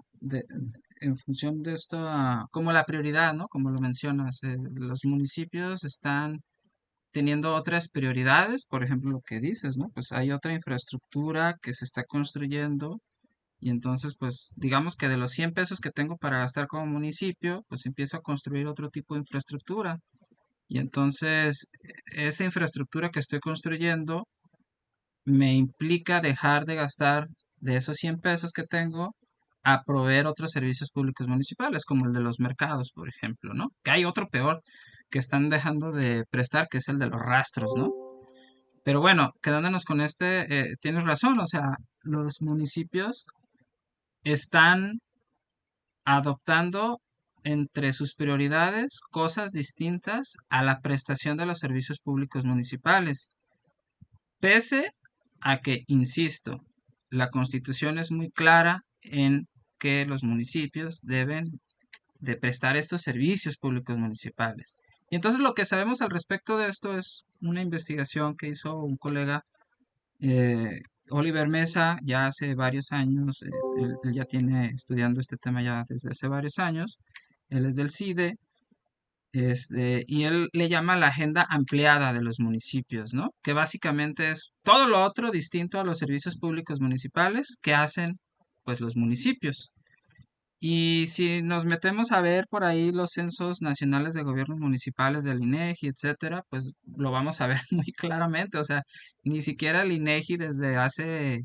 en función de esto, como la prioridad, ¿no? Como lo mencionas, los municipios están teniendo otras prioridades, por ejemplo, lo que dices, ¿no? Pues hay otra infraestructura que se está construyendo y entonces, pues, digamos que de los 100 pesos que tengo para gastar como municipio, pues empiezo a construir otro tipo de infraestructura. Y entonces, esa infraestructura que estoy construyendo me implica dejar de gastar de esos 100 pesos que tengo a proveer otros servicios públicos municipales, como el de los mercados, por ejemplo, ¿no? Que hay otro peor que están dejando de prestar, que es el de los rastros, ¿no? Pero bueno, quedándonos con tienes razón, o sea, los municipios están adoptando entre sus prioridades cosas distintas a la prestación de los servicios públicos municipales. Pese a que, insisto, la Constitución es muy clara en que los municipios deben de prestar estos servicios públicos municipales. Y entonces lo que sabemos al respecto de esto es una investigación que hizo un colega, eh, Oliver Mesa, ya hace varios años. Él ya tiene estudiando este tema ya desde hace varios años. Él es del CIDE, y él le llama la agenda ampliada de los municipios, ¿no? Que básicamente es todo lo otro distinto a los servicios públicos municipales que hacen, pues, los municipios. Y si nos metemos a ver por ahí los censos nacionales de gobiernos municipales del INEGI, etcétera, pues lo vamos a ver muy claramente. O sea, ni siquiera el INEGI desde hace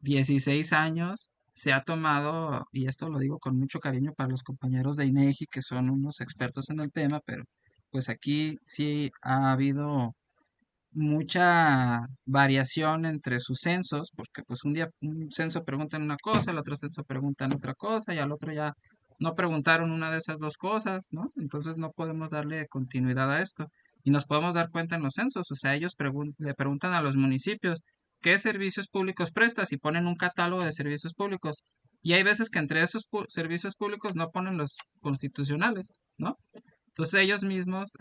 16 años se ha tomado, y esto lo digo con mucho cariño para los compañeros de INEGI, que son unos expertos en el tema, pero pues aquí sí ha habido mucha variación entre sus censos, porque pues un día un censo preguntan una cosa, el otro censo preguntan otra cosa, y al otro ya no preguntaron una de esas dos cosas, ¿no? Entonces no podemos darle continuidad a esto. Y nos podemos dar cuenta en los censos, o sea, ellos le preguntan a los municipios qué servicios públicos prestas y ponen un catálogo de servicios públicos. Y hay veces que entre esos servicios públicos no ponen los constitucionales, ¿no? Entonces ellos mismos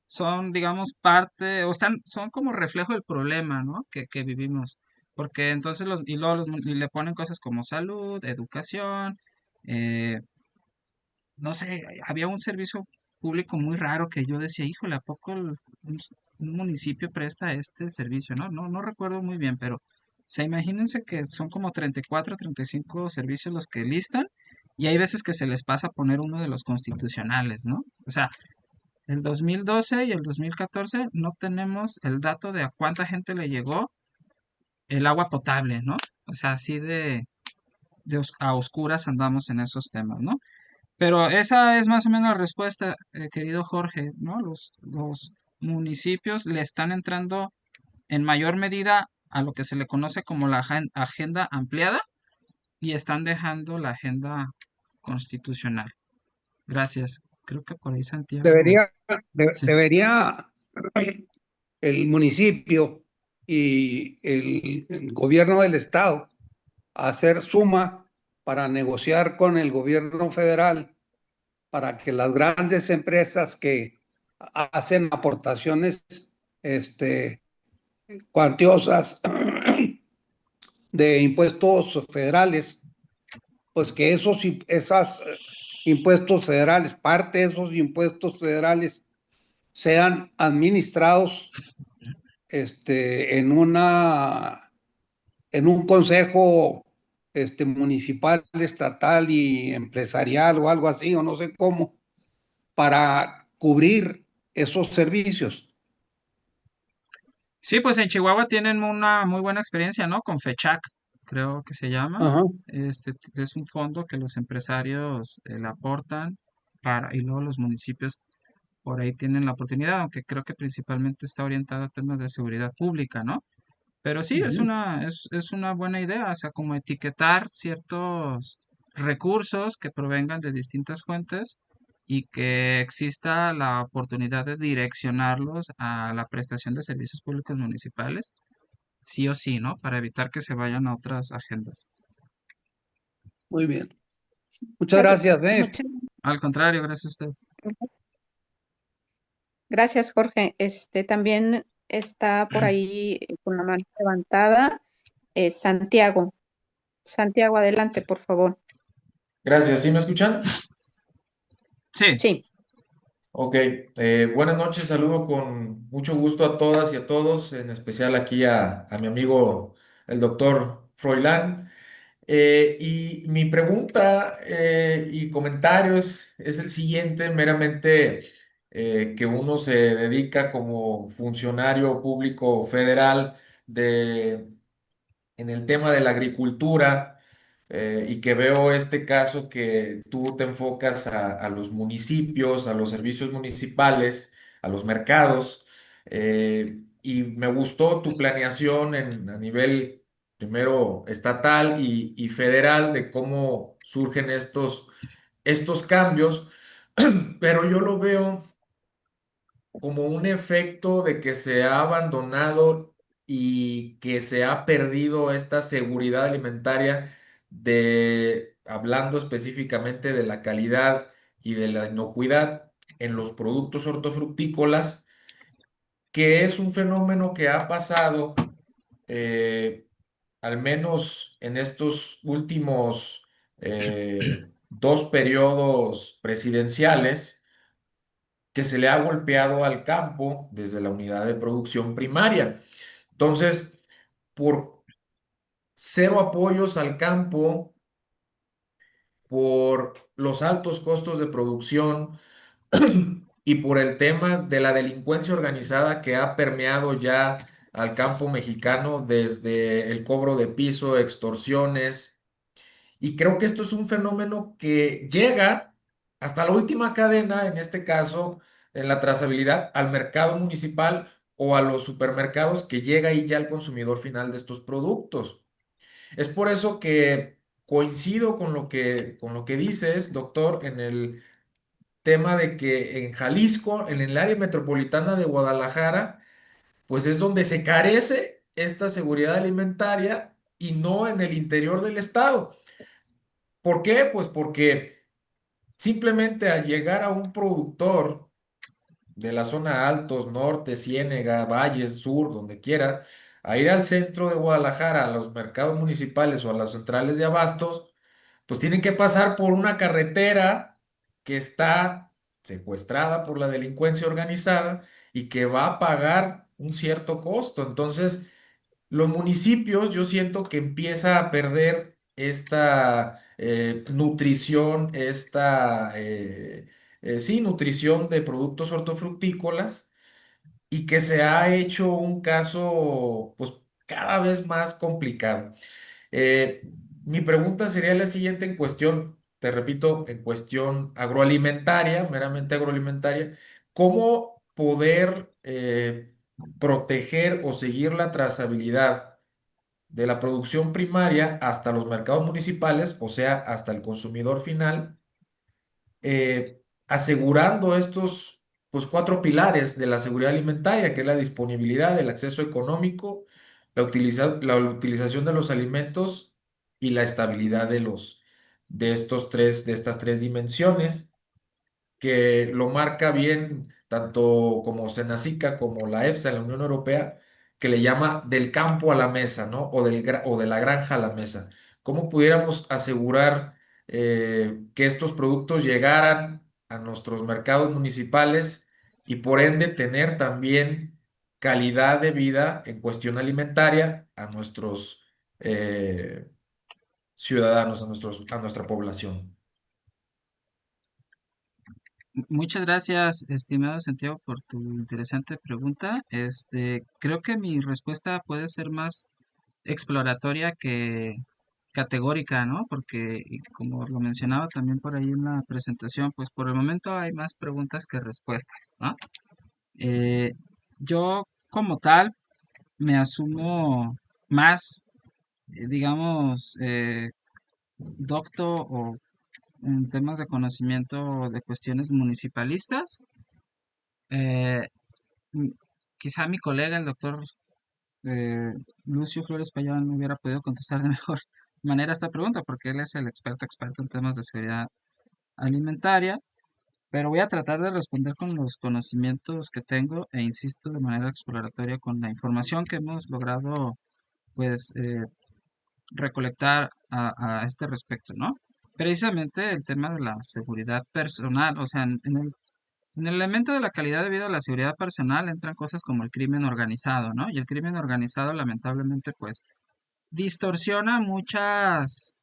son, digamos, parte, son como reflejo del problema, ¿no? Que vivimos. Porque entonces y luego y le ponen cosas como salud, educación, eh, no sé, había un servicio público muy raro que yo decía, híjole, ¿a poco un municipio presta este servicio? No recuerdo muy bien, pero, o sea, imagínense que son como 34, 35 servicios los que listan, y hay veces que se les pasa a poner uno de los constitucionales, ¿no? O sea, el 2012 y el 2014 no tenemos el dato de a cuánta gente le llegó el agua potable, ¿no? O sea, así a oscuras andamos en esos temas, ¿no? Pero esa es más o menos la respuesta, querido Jorge, ¿no? Los municipios le están entrando en mayor medida a lo que se le conoce como la agenda ampliada y están dejando la agenda constitucional. Gracias. Creo que por ahí Santiago. Debería, Sí. debería el municipio y el gobierno del estado hacer suma para negociar con el gobierno federal para que las grandes empresas que hacen aportaciones cuantiosas de impuestos federales, pues que esas impuestos federales, parte de esos impuestos federales sean administrados en un consejo municipal, estatal y empresarial o algo así, o no sé cómo, para cubrir esos servicios. Sí, pues en Chihuahua tienen una muy buena experiencia, ¿no? Con FECHAC, creo que se llama. Ajá. Es un fondo que los empresarios le aportan y luego los municipios por ahí tienen la oportunidad, aunque creo que principalmente está orientada a temas de seguridad pública, ¿no? Pero sí, Uh-huh. es una buena idea, o sea, como etiquetar ciertos recursos que provengan de distintas fuentes y que exista la oportunidad de direccionarlos a la prestación de servicios públicos municipales, sí o sí, ¿no? Para evitar que se vayan a otras agendas. Muy bien. Muchas gracias, Muchas Al contrario, gracias a usted. gracias. Gracias, Jorge. También está por ahí con la mano levantada. Santiago. Santiago, adelante, por favor. Gracias, ¿sí me escuchan? Sí, Sí, Ok, buenas noches, saludo con mucho gusto a todas y a todos, en especial aquí a mi amigo el doctor Froilán. Y mi pregunta y comentario es el siguiente, meramente que uno se dedica como funcionario público federal en el tema de la agricultura y que veo este caso que tú te enfocas a los municipios, a los servicios municipales, a los mercados, y me gustó tu planeación a nivel primero estatal y federal de cómo surgen estos cambios, pero yo lo veo como un efecto de que se ha abandonado y que se ha perdido esta seguridad alimentaria hablando específicamente de la calidad y de la inocuidad en los productos hortofrutícolas, que es un fenómeno que ha pasado eh, al menos en estos últimos dos periodos presidenciales que se le ha golpeado al campo desde la unidad de producción primaria. Entonces, por cero apoyos al campo, por los altos costos de producción y por el tema de la delincuencia organizada que ha permeado ya al campo mexicano desde el cobro de piso, extorsiones. Y creo que esto es un fenómeno que llega hasta la última cadena, en este caso, en la trazabilidad al mercado municipal o a los supermercados que llega ahí ya al consumidor final de estos productos. Es por eso que coincido con lo que dices, doctor, en el tema de que en Jalisco, en el área metropolitana de Guadalajara, pues es donde se carece esta seguridad alimentaria y no en el interior del estado. ¿Por qué? Pues porque simplemente al llegar a un productor de la zona Altos, Norte, Ciénega, Valles, Sur, donde quiera, a ir al centro de Guadalajara, a los mercados municipales o a las centrales de abastos, pues tienen que pasar por una carretera que está secuestrada por la delincuencia organizada y que va a pagar un cierto costo. Entonces, los municipios, yo siento que empieza a perder esta nutrición, sí, nutrición de productos hortofrutícolas y que se ha hecho un caso, pues, cada vez más complicado. Mi pregunta sería la siguiente en cuestión, te repito, en cuestión agroalimentaria, meramente agroalimentaria, ¿cómo poder proteger o seguir la trazabilidad de la producción primaria hasta los mercados municipales, o sea, hasta el consumidor final, asegurando estos pues, cuatro pilares de la seguridad alimentaria, que es la disponibilidad, el acceso económico, la utilización de los alimentos y la estabilidad de estas tres dimensiones? Que lo marca bien tanto como Senacica como la EFSA, la Unión Europea, que le llama del campo a la mesa, ¿no? O de la granja a la mesa. ¿Cómo pudiéramos asegurar que estos productos llegaran a nuestros mercados municipales y por ende tener también calidad de vida en cuestión alimentaria a nuestros ciudadanos, a nuestra población? muchas gracias, estimado Santiago, por tu interesante pregunta. Creo que mi respuesta puede ser más exploratoria que categórica, ¿no? Porque, y como lo mencionaba también por ahí en la presentación, pues por el momento hay más preguntas que respuestas, ¿no? Eh, yo como tal me asumo más, digamos, docto o en temas de conocimiento de cuestiones municipalistas. Eh, m- Quizá mi colega, el doctor eh, Lucio Flores Payán, me hubiera podido contestar de mejor manera esta pregunta, porque él es el experto en temas de seguridad alimentaria. pero voy a tratar de responder con los conocimientos que tengo e insisto de manera exploratoria con la información que hemos logrado pues recolectar a este respecto, ¿no? Precisamente el tema de la seguridad personal, o sea, en el elemento de la calidad de vida, la seguridad personal entran cosas como el crimen organizado, ¿no? Y el crimen organizado lamentablemente pues distorsiona muchas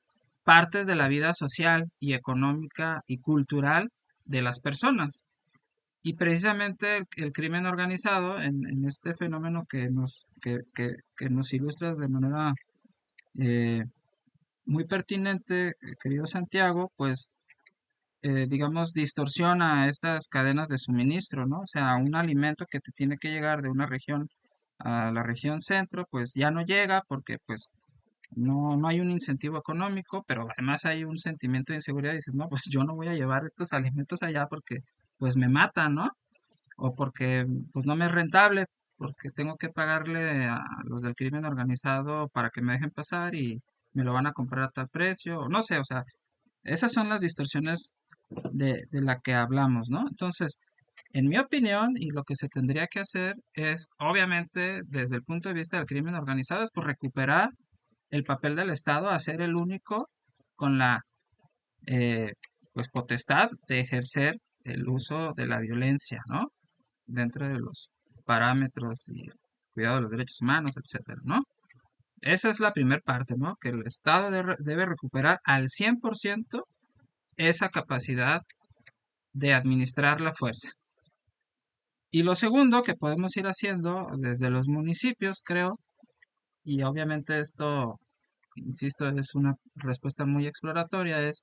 partes de la vida social y económica y cultural de las personas. Y precisamente el crimen organizado en este fenómeno que nos ilustras de manera eh, muy pertinente, querido Santiago, pues digamos distorsiona estas cadenas de suministro, ¿no? O sea, un alimento que te tiene que llegar de una región a la región centro, pues ya no llega porque pues no hay un incentivo económico, pero además hay un sentimiento de inseguridad. Dices, no, pues yo no voy a llevar estos alimentos allá porque pues me matan, ¿no? O porque pues no me es rentable, porque tengo que pagarle a los del crimen organizado para que me dejen pasar y me lo van a comprar a tal precio, o no sé, o sea, esas son las distorsiones de la que hablamos, ¿no? Entonces, en mi opinión, y lo que se tendría que hacer es, obviamente, desde el punto de vista del crimen organizado, es pues recuperar el papel del Estado a ser el único con la eh, pues potestad de ejercer el uso de la violencia, ¿no? Dentro de los parámetros y cuidado de los derechos humanos, etcétera, ¿no? Esa es la primera parte, ¿no? Que el Estado debe recuperar al 100% esa capacidad de administrar la fuerza. Y lo segundo que podemos ir haciendo desde los municipios, creo, y obviamente esto, insisto, es una respuesta muy exploratoria, es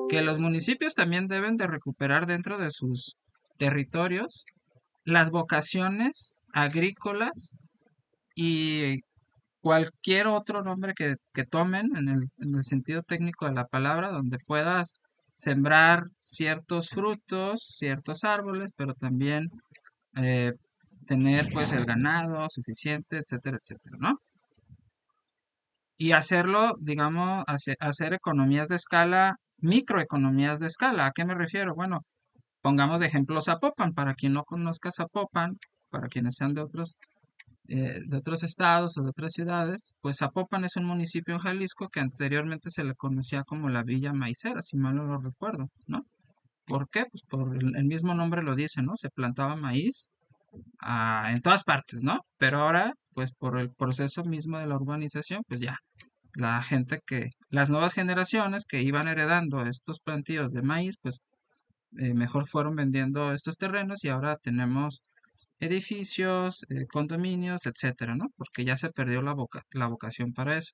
que los municipios también deben de recuperar dentro de sus territorios las vocaciones agrícolas y cualquier otro nombre que tomen en el sentido técnico de la palabra, donde puedas sembrar ciertos frutos, ciertos árboles, pero también eh, tener pues el ganado suficiente, etcétera, etcétera, ¿no? Y hacerlo, digamos, hacer economías de escala, microeconomías de escala. ¿A qué me refiero? Bueno, pongamos de ejemplo Zapopan, para quien no conozca Zapopan, para quienes sean de otros estados o de otras ciudades, pues Zapopan es un municipio en Jalisco que anteriormente se le conocía como la Villa Maicera, si mal no lo recuerdo, ¿no? ¿Por qué? Pues por el mismo nombre lo dice, ¿no? Se plantaba maíz en todas partes, ¿no? Pero ahora, pues por el proceso mismo de la urbanización, pues ya, las nuevas generaciones que iban heredando estos plantíos de maíz, pues mejor fueron vendiendo estos terrenos y ahora tenemos edificios, condominios, etcétera, ¿no? Porque ya se perdió la vocación para eso.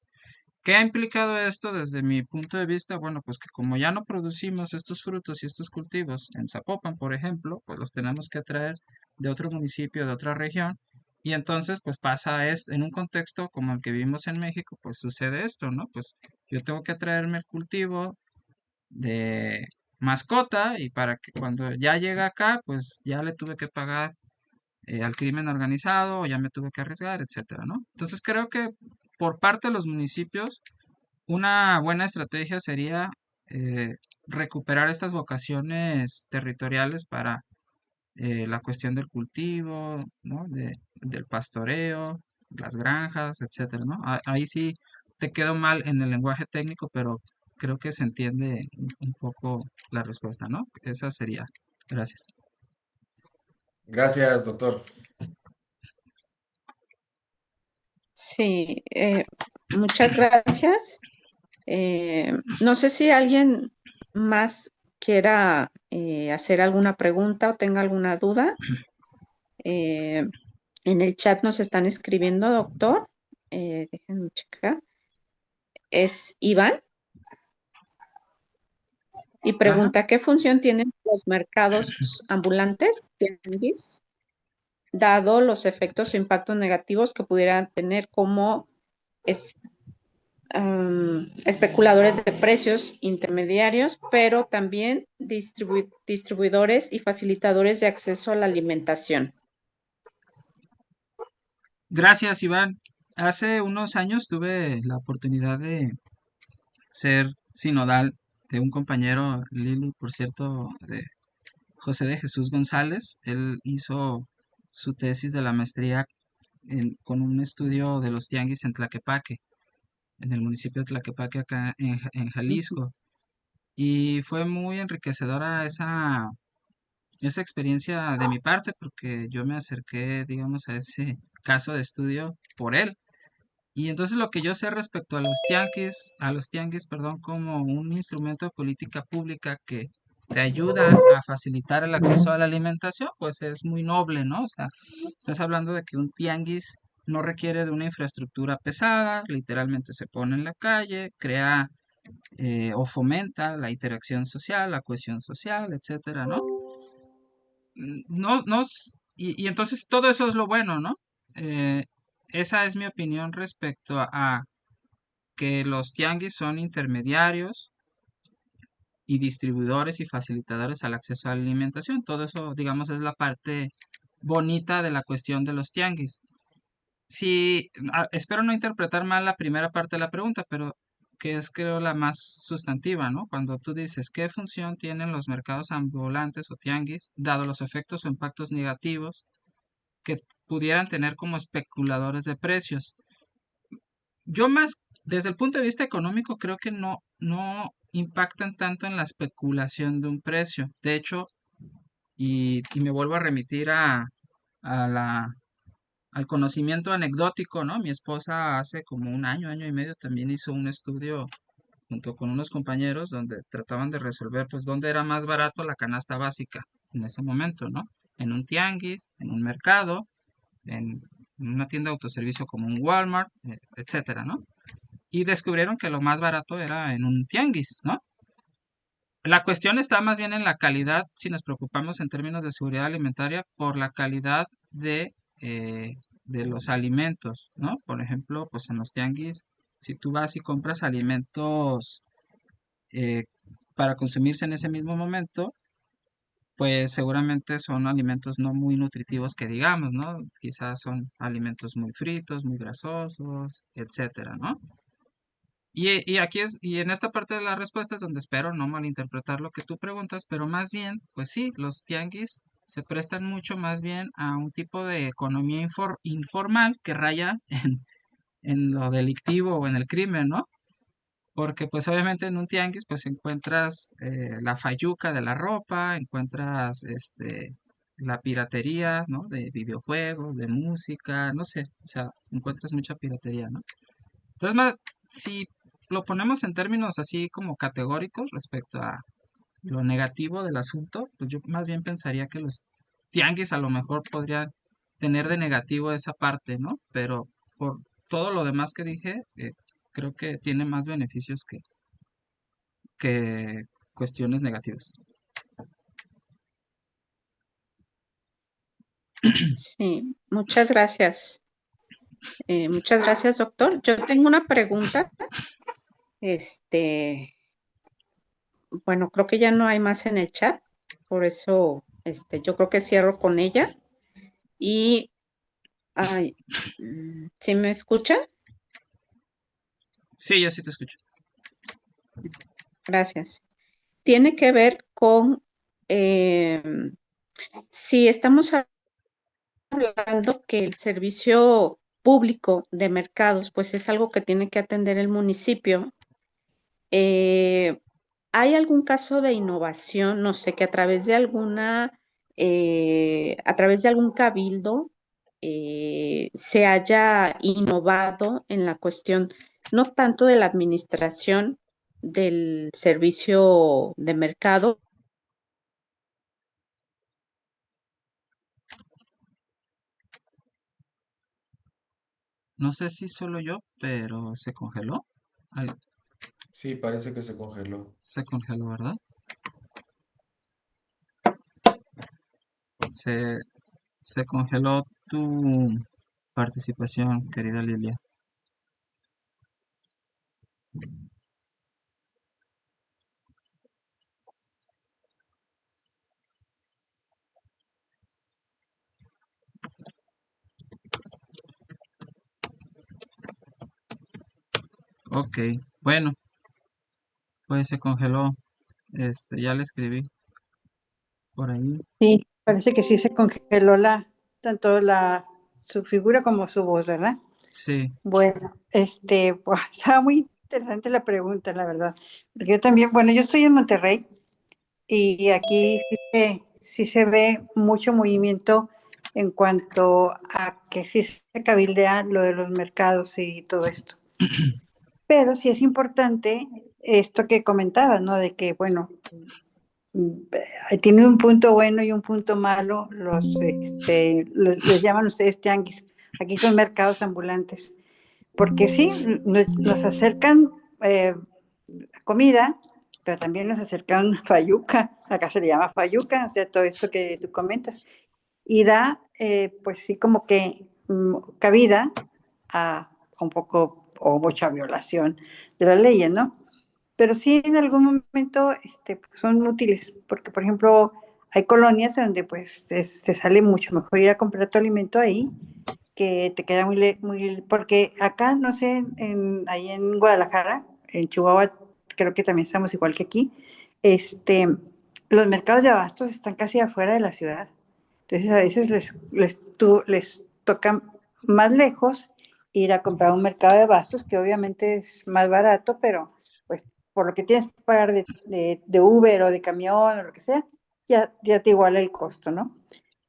¿Qué ha implicado esto desde mi punto de vista? Bueno, pues que como ya no producimos estos frutos y estos cultivos en Zapopan, por ejemplo, pues los tenemos que traer de otro municipio, de otra región, y entonces pues pasa en un contexto como el que vivimos en México, pues sucede esto, ¿no? Pues yo tengo que traerme el cultivo de mascota y para que cuando ya llega acá, pues ya le tuve que pagar al crimen organizado o ya me tuve que arriesgar, etcétera, ¿no? Entonces creo que por parte de los municipios una buena estrategia sería eh, recuperar estas vocaciones territoriales para la cuestión del cultivo, ¿no? Del pastoreo, las granjas, etcétera, ¿no? Ahí sí te quedo mal en el lenguaje técnico, pero creo que se entiende un poco la respuesta, ¿no? Esa sería. Gracias. Gracias, doctor. Sí, muchas gracias. No sé si alguien más quiera hacer alguna pregunta o tenga alguna duda. Eh, en el chat nos están escribiendo, doctor. Déjenme checar. Es Iván y Ajá. pregunta, ¿qué función tienen los mercados ambulantes, tianguis, dado los efectos o impactos negativos que pudieran tener como es, especuladores de precios intermediarios, pero también distribuidores y facilitadores de acceso a la alimentación? Gracias, Iván. Hace unos años tuve la oportunidad de ser sinodal de un compañero, Lili, por cierto, de José de Jesús González. Él hizo su tesis de la maestría con un estudio de los tianguis en Tlaquepaque, en el municipio de Tlaquepaque, acá en Jalisco. Y fue muy enriquecedora esa experiencia de mi parte, porque yo me acerqué, digamos, a ese caso de estudio por él. Y entonces lo que yo sé respecto a los tianguis, perdón, como un instrumento de política pública que te ayuda a facilitar el acceso a la alimentación, pues es muy noble, ¿no? O sea, estás hablando de que un tianguis no requiere de una infraestructura pesada, literalmente se pone en la calle, crea o fomenta la interacción social, la cohesión social, etcétera, ¿no? No, no, y entonces todo eso es lo bueno, ¿no? Eh, Esa es mi opinión respecto a que los tianguis son intermediarios y distribuidores y facilitadores al acceso a la alimentación. Todo eso, digamos, es la parte bonita de la cuestión de los tianguis. Sí, espero no interpretar mal la primera parte de la pregunta, pero que es creo la más sustantiva, ¿no? Cuando tú dices, ¿qué función tienen los mercados ambulantes o tianguis, dado los efectos o impactos negativos que pudieran tener como especuladores de precios? Yo más, desde el punto de vista económico, creo que no impactan tanto en la especulación de un precio. De hecho, y me vuelvo a remitir a al conocimiento anecdótico, ¿no? Mi esposa hace como un año, año y medio también hizo un estudio junto con unos compañeros donde trataban de resolver pues dónde era más barato la canasta básica en ese momento, ¿no? En un tianguis, en un mercado, en una tienda de autoservicio como un Walmart, etcétera, ¿no? Y descubrieron que lo más barato era en un tianguis, ¿no? La cuestión está más bien en la calidad, si nos preocupamos en términos de seguridad alimentaria, por la calidad eh, de los alimentos, ¿no? Por ejemplo, pues en los tianguis, si tú vas y compras alimentos eh, para consumirse en ese mismo momento, pues seguramente son alimentos no muy nutritivos que digamos, ¿no? Quizás son alimentos muy fritos, muy grasosos, etcétera, ¿no? Y aquí y en esta parte de la respuesta es donde espero no malinterpretar lo que tú preguntas, pero más bien, pues sí, los tianguis se prestan mucho más bien a un tipo de economía informal que raya en lo delictivo o en el crimen, ¿no? Porque pues obviamente en un tianguis pues encuentras la fayuca de la ropa, encuentras la piratería, ¿no? De videojuegos, de música, no sé, o sea, encuentras mucha piratería, ¿no? Entonces, más, si lo ponemos en términos así como categóricos respecto a lo negativo del asunto, pues yo más bien pensaría que los tianguis a lo mejor podrían tener de negativo esa parte, ¿no? Pero por todo lo demás que dije, creo que tiene más beneficios que cuestiones negativas. Sí, muchas gracias. Muchas gracias, doctor. Yo tengo una pregunta. Este, bueno, creo que ya no hay más en el chat, por eso, yo creo que cierro con ella. Y, ay, ¿sí me escuchan? Sí, yo sí te escucho. Gracias. Tiene que ver con eh, si estamos hablando que el servicio público de mercados, pues es algo que tiene que atender el municipio. ¿Hay algún caso de innovación? No sé, que a través de algún cabildo se haya innovado en la cuestión, no tanto de la administración del servicio de mercado. No sé si solo yo, pero se congeló. Ay, Sí, parece que se congeló. se congeló, ¿verdad? Se, se congeló tu participación, querida Lilia. Ok, bueno, pues se congeló. Ya le escribí. por ahí. Sí, parece que sí se congeló tanto su figura como su voz, ¿verdad? Sí, Bueno, pues, estaba muy interesante la pregunta, la verdad. Porque yo también, bueno, yo estoy en Monterrey y aquí sí se ve mucho movimiento en cuanto a que sí se cabildea lo de los mercados y todo esto. Pero sí es importante esto que comentabas, ¿no? De que, bueno, tiene un punto bueno y un punto malo, les llaman ustedes tianguis. Aquí son mercados ambulantes, porque sí, nos acercan comida, pero también nos acercan fayuca, acá se le llama fayuca, o sea, todo esto que tú comentas, y da, pues sí, como que cabida a un poco o mucha violación de las leyes, ¿no? Pero sí en algún momento pues, son útiles, porque por ejemplo hay colonias donde pues te sale mucho mejor ir a comprar tu alimento ahí, que te queda porque acá, no sé, ahí en Guadalajara, en Chihuahua, creo que también estamos igual que aquí, este, los mercados de abastos están casi afuera de la ciudad. Entonces a veces les toca más lejos ir a comprar un mercado de abastos, que obviamente es más barato, pero pues por lo que tienes que pagar de Uber o de camión o lo que sea, ya te iguala el costo, ¿no?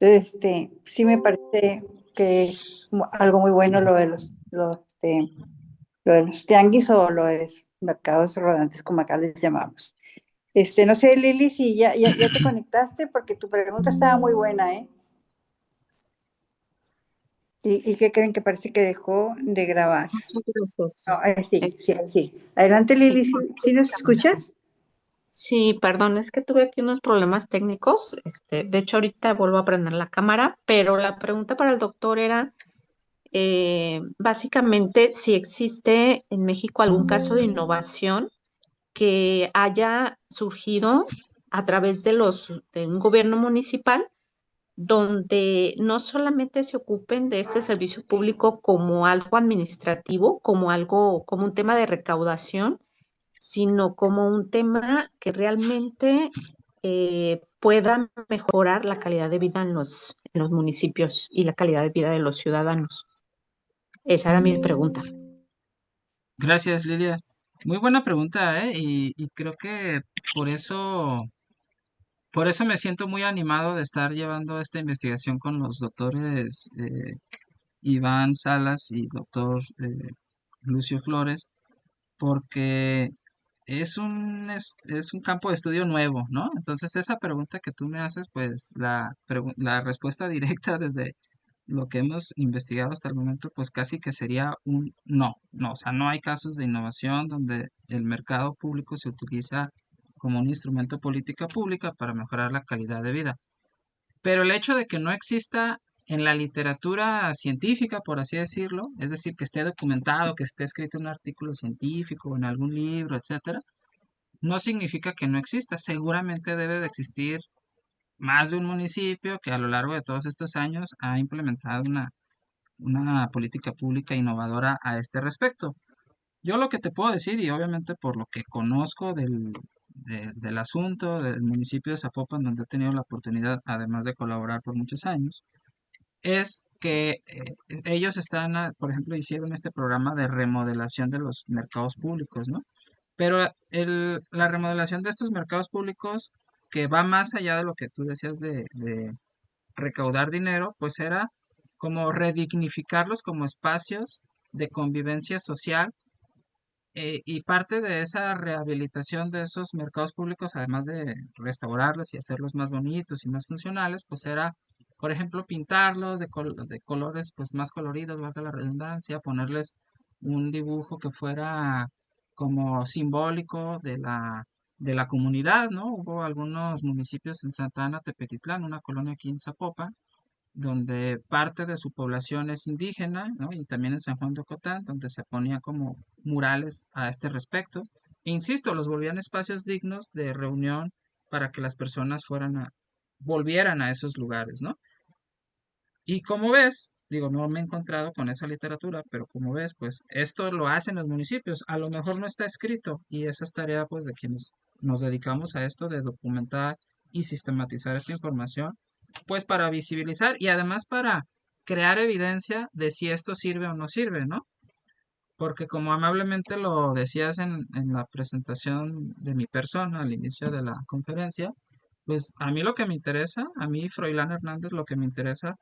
Entonces, sí me parece que es algo muy bueno lo de los tianguis o lo de los mercados rodantes, como acá les llamamos. No sé, Lili, si ya te conectaste, porque tu pregunta estaba muy buena, ¿eh? ¿Y qué creen que parece que dejó de grabar? Muchas No, gracias. ahí Eh, sí, sí, ahí sí. Adelante, sí, Lili, ¿sí nos escuchas? sí, perdón, es que tuve aquí unos problemas técnicos. De hecho, ahorita vuelvo a prender la cámara, pero la pregunta para el doctor era básicamente si existe en México algún caso de innovación que haya surgido a través de un gobierno municipal donde no solamente se ocupen de este servicio público como algo administrativo, como un tema de recaudación, sino como un tema que realmente pueda mejorar la calidad de vida en los municipios y la calidad de vida de los ciudadanos. Esa era mi pregunta. gracias, Lilia. Muy buena pregunta, ¿eh? Y creo que por eso, por eso me siento muy animado de estar llevando esta investigación con los doctores Iván Salas y doctor Lucio Flores, porque es un campo de estudio nuevo, ¿no? Entonces, esa pregunta que tú me haces, pues la respuesta directa desde lo que hemos investigado hasta el momento, pues casi que sería un no, no, o sea, no hay casos de innovación donde el mercado público se utiliza como un instrumento de política pública para mejorar la calidad de vida. Pero el hecho de que no exista en la literatura científica, por así decirlo, es decir, que esté documentado, que esté escrito en un artículo científico, en algún libro, etcétera, no significa que no exista. Seguramente debe de existir más de un municipio que a lo largo de todos estos años ha implementado una política pública innovadora a este respecto. Yo lo que te puedo decir, y obviamente por lo que conozco del asunto del municipio de Zapopan, donde he tenido la oportunidad, además de colaborar por muchos años, es que ellos están, por ejemplo, hicieron este programa de remodelación de los mercados públicos, ¿no? Pero la remodelación de estos mercados públicos, que va más allá de lo que tú decías de recaudar dinero, pues era como redignificarlos como espacios de convivencia social, y parte de esa rehabilitación de esos mercados públicos, además de restaurarlos y hacerlos más bonitos y más funcionales, pues era, por ejemplo, pintarlos de colores pues más coloridos, valga la redundancia, ponerles un dibujo que fuera como simbólico de la comunidad, ¿no? Hubo algunos municipios en Santa Ana, Tepetitlán, una colonia aquí en Zapopan, donde parte de su población es indígena, ¿no? Y también en San Juan de Ocotán, donde se ponía como murales a este respecto. E insisto, los volvían espacios dignos de reunión para que las personas volvieran a esos lugares, ¿no? Y como ves, digo, no me he encontrado con esa literatura, pero como ves, pues esto lo hacen los municipios. A lo mejor no está escrito y esa es tarea pues de quienes nos dedicamos a esto de documentar y sistematizar esta información, pues para visibilizar y además para crear evidencia de si esto sirve o no sirve, ¿no? Porque como amablemente lo decías en la presentación de mi persona al inicio de la conferencia, pues a mí lo que me interesa, a mí Froilán Hernández lo que me interesa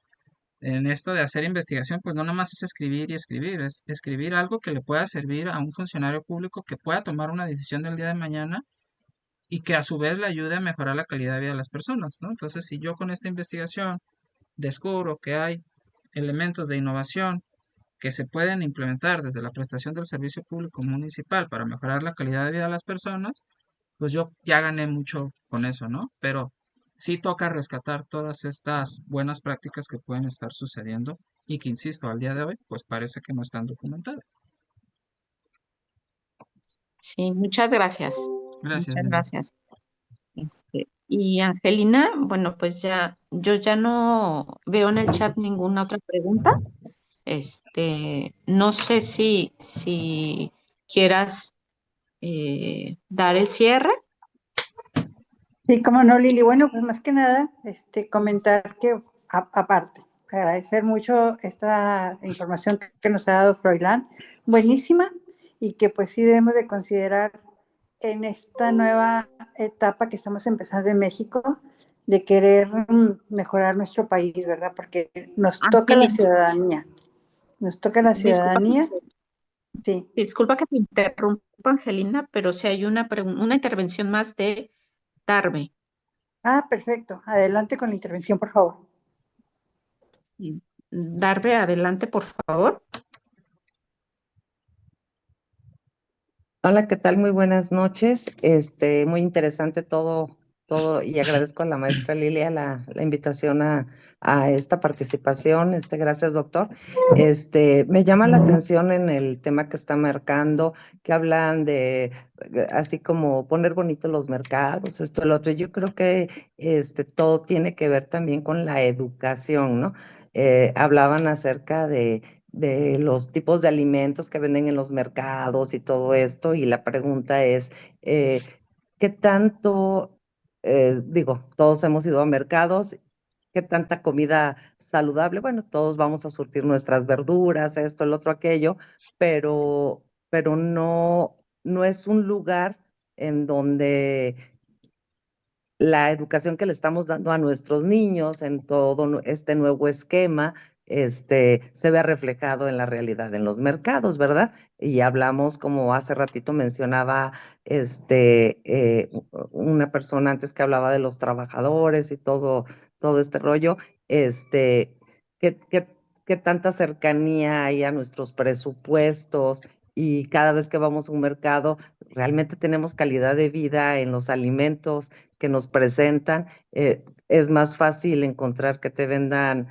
en esto de hacer investigación, pues no nomás es escribir y escribir, es escribir algo que le pueda servir a un funcionario público que pueda tomar una decisión del día de mañana y que a su vez le ayude a mejorar la calidad de vida de las personas, ¿no? Entonces, si yo con esta investigación descubro que hay elementos de innovación que se pueden implementar desde la prestación del servicio público municipal para mejorar la calidad de vida de las personas, pues yo ya gané mucho con eso, ¿no? Pero sí toca rescatar todas estas buenas prácticas que pueden estar sucediendo y que, insisto, al día de hoy, pues parece que no están documentadas. Sí, muchas gracias. Gracias, Muchas Lili. gracias. Y Angelina, bueno, pues ya, yo ya no veo en el chat ninguna otra pregunta. No sé si quieras dar el cierre. Sí, cómo no, Lili. Bueno, pues más que nada, comentar que aparte, agradecer mucho esta información que nos ha dado Froilán, buenísima, y que pues sí debemos de considerar en esta nueva etapa que estamos empezando en México, de querer mejorar nuestro país, ¿verdad? Porque Angelina, nos toca la disculpa, ciudadanía, sí. disculpa que te interrumpa, Angelina, pero si hay una intervención más de Darbe. Ah, perfecto. Adelante con la intervención, por favor. Sí. Darbe, adelante, por favor. Hola, ¿qué tal? Muy buenas noches. Muy interesante todo, y agradezco a la maestra Lilia la invitación a esta participación. Gracias, doctor. Me llama la atención en el tema que está marcando, que hablan de así como poner bonitos los mercados, esto, lo otro. Yo creo que todo tiene que ver también con la educación, ¿no? Hablaban acerca de los tipos de alimentos que venden en los mercados y todo esto, y la pregunta es, eh, ¿qué tanto, digo, todos hemos ido a mercados, qué tanta comida saludable? Bueno, todos vamos a surtir nuestras verduras, esto, el otro, aquello, pero no es un lugar en donde la educación que le estamos dando a nuestros niños en todo este nuevo esquema, se ve reflejado en la realidad en los mercados, ¿verdad? Y hablamos, como hace ratito mencionaba, una persona antes que hablaba de los trabajadores y todo este rollo, qué, qué, qué tanta cercanía hay a nuestros presupuestos, y cada vez que vamos a un mercado, realmente tenemos calidad de vida en los alimentos que nos presentan. Es más fácil encontrar que te vendan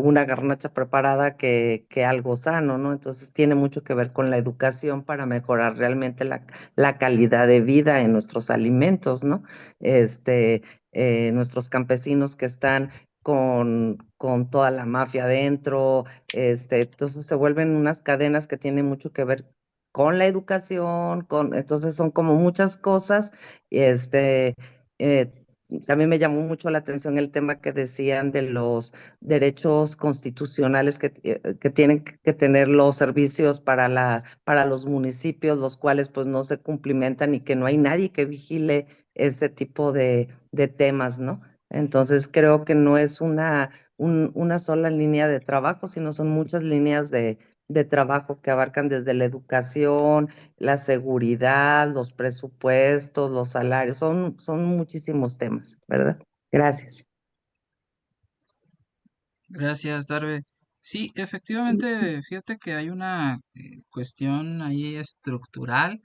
una garnacha preparada que algo sano, ¿no? Entonces tiene mucho que ver con la educación para mejorar realmente la calidad de vida en nuestros alimentos, ¿no? Nuestros campesinos que están con toda la mafia adentro, entonces se vuelven unas cadenas que tienen mucho que ver con la educación, entonces son como muchas cosas. Y eh, también me llamó mucho la atención el tema que decían de los derechos constitucionales que tienen que tener los servicios para los municipios, los cuales pues no se cumplimentan, y que no hay nadie que vigile ese tipo de temas, ¿no? Entonces creo que no es una sola línea de trabajo, sino son muchas líneas de trabajo que abarcan desde la educación, la seguridad, los presupuestos, los salarios, son muchísimos temas, ¿verdad? Gracias. Gracias, Darbe. Sí, efectivamente, fíjate que hay una cuestión ahí estructural.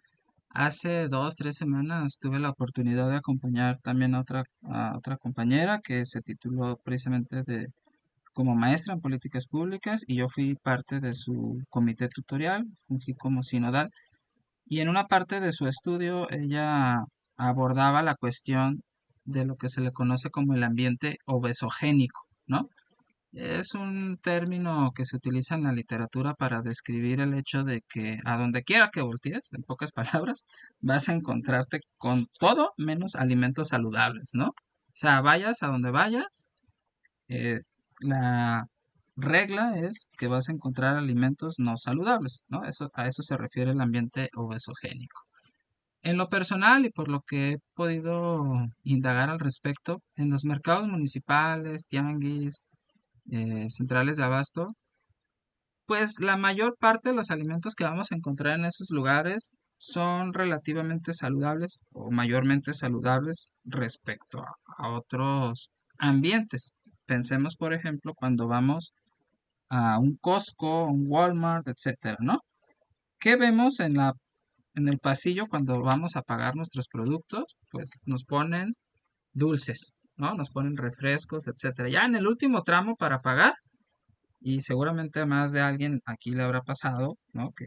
Hace 2, 3 semanas tuve la oportunidad de acompañar también a otra compañera que se tituló precisamente como maestra en políticas públicas, y yo fui parte de su comité tutorial, fungí como sinodal, y en una parte de su estudio ella abordaba la cuestión de lo que se le conoce como el ambiente obesogénico, ¿no? Es un término que se utiliza en la literatura para describir el hecho de que a donde quiera que voltees, en pocas palabras, vas a encontrarte con todo menos alimentos saludables, ¿no? sea, vayas a donde vayas, eh, la regla es que vas a encontrar alimentos no saludables, ¿no? A eso se refiere el ambiente obesogénico. En lo personal y por lo que he podido indagar al respecto, en los mercados municipales, tianguis, centrales de abasto, pues la mayor parte de los alimentos que vamos a encontrar en esos lugares son relativamente saludables o mayormente saludables respecto a otros ambientes. Pensemos, por ejemplo, cuando vamos a un Costco, un Walmart, etcétera, ¿no? ¿Qué vemos en el pasillo cuando vamos a pagar nuestros productos? Pues nos ponen dulces, ¿no? Nos ponen refrescos, etcétera. Ya en el último tramo para pagar, y seguramente a más de alguien aquí le habrá pasado, ¿no? Que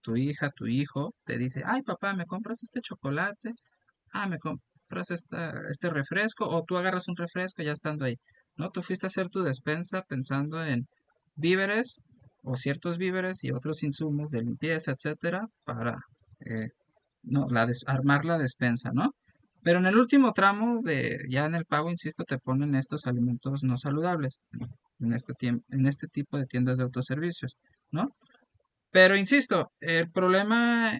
tu hija, tu hijo te dice, ay papá, ¿me compras este chocolate? Ah, ¿me compras este refresco? O tú agarras un refresco ya estando ahí, ¿no? Tú fuiste a hacer tu despensa pensando en víveres o ciertos víveres y otros insumos de limpieza, etcétera, para eh, no, armar la despensa, ¿no? Pero en el último tramo ya en el pago, insisto, te ponen estos alimentos no saludables en este tipo de tiendas de autoservicios, ¿no? Pero insisto, el problema,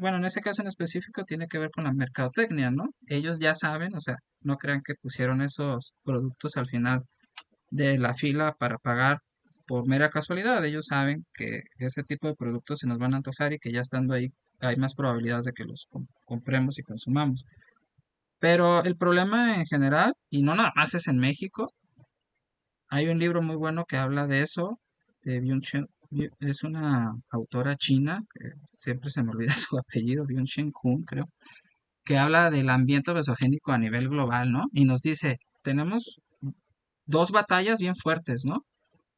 bueno, en ese caso en específico tiene que ver con la mercadotecnia, ¿no? Ellos ya saben, o sea, no crean que pusieron esos productos al final de la fila para pagar por mera casualidad. Ellos saben que ese tipo de productos se nos van a antojar y que ya estando ahí hay más probabilidades de que los compremos y consumamos. Pero el problema en general, y no nada más es en México, hay un libro muy bueno que habla de eso, de es una autora china, que siempre se me olvida su apellido, Byung-Chul Hun, creo, que habla del ambiente obesogénico a nivel global, ¿no? Y nos dice, tenemos dos batallas bien fuertes, ¿no?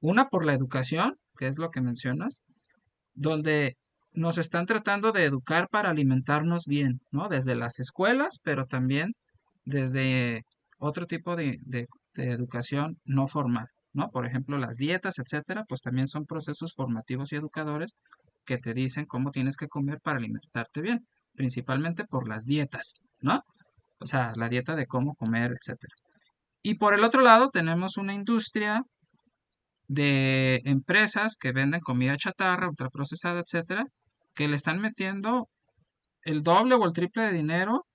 Una por la educación, que es lo que mencionas, donde nos están tratando de educar para alimentarnos bien, ¿no? Desde las escuelas, pero también desde otro tipo de educación no formal, ¿no? Por ejemplo, las dietas, etcétera, pues también son procesos formativos y educadores que te dicen cómo tienes que comer para alimentarte bien, principalmente por las dietas, ¿no? O sea, la dieta de cómo comer, etcétera. Y por el otro lado tenemos una industria de empresas que venden comida chatarra, ultraprocesada, etcétera, que le están metiendo el doble o el triple de dinero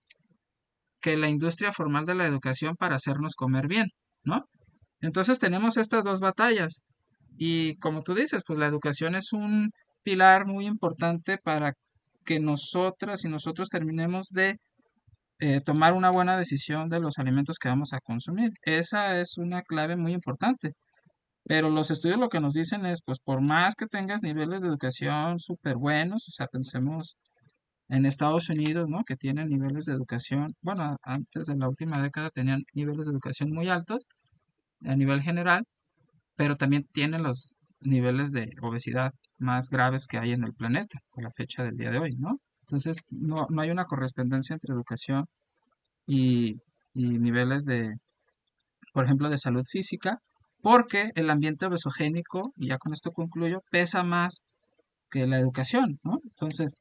que la industria formal de la educación para hacernos comer bien, ¿no? Entonces tenemos estas dos batallas y como tú dices, pues la educación es un pilar muy importante para que nosotras y nosotros terminemos de tomar una buena decisión de los alimentos que vamos a consumir. Esa es una clave muy importante. Pero los estudios lo que nos dicen es, pues por más que tengas niveles de educación súper buenos, o sea, pensemos en Estados Unidos, ¿no? Que tienen niveles de educación, bueno, antes de la última década tenían niveles de educación muy altos a nivel general, pero también tienen los niveles de obesidad más graves que hay en el planeta a la fecha del día de hoy, ¿no? Entonces, no hay una correspondencia entre educación y, y niveles de, por ejemplo, de salud física, porque el ambiente obesogénico, y ya con esto concluyo, pesa más que la educación, ¿no? Entonces,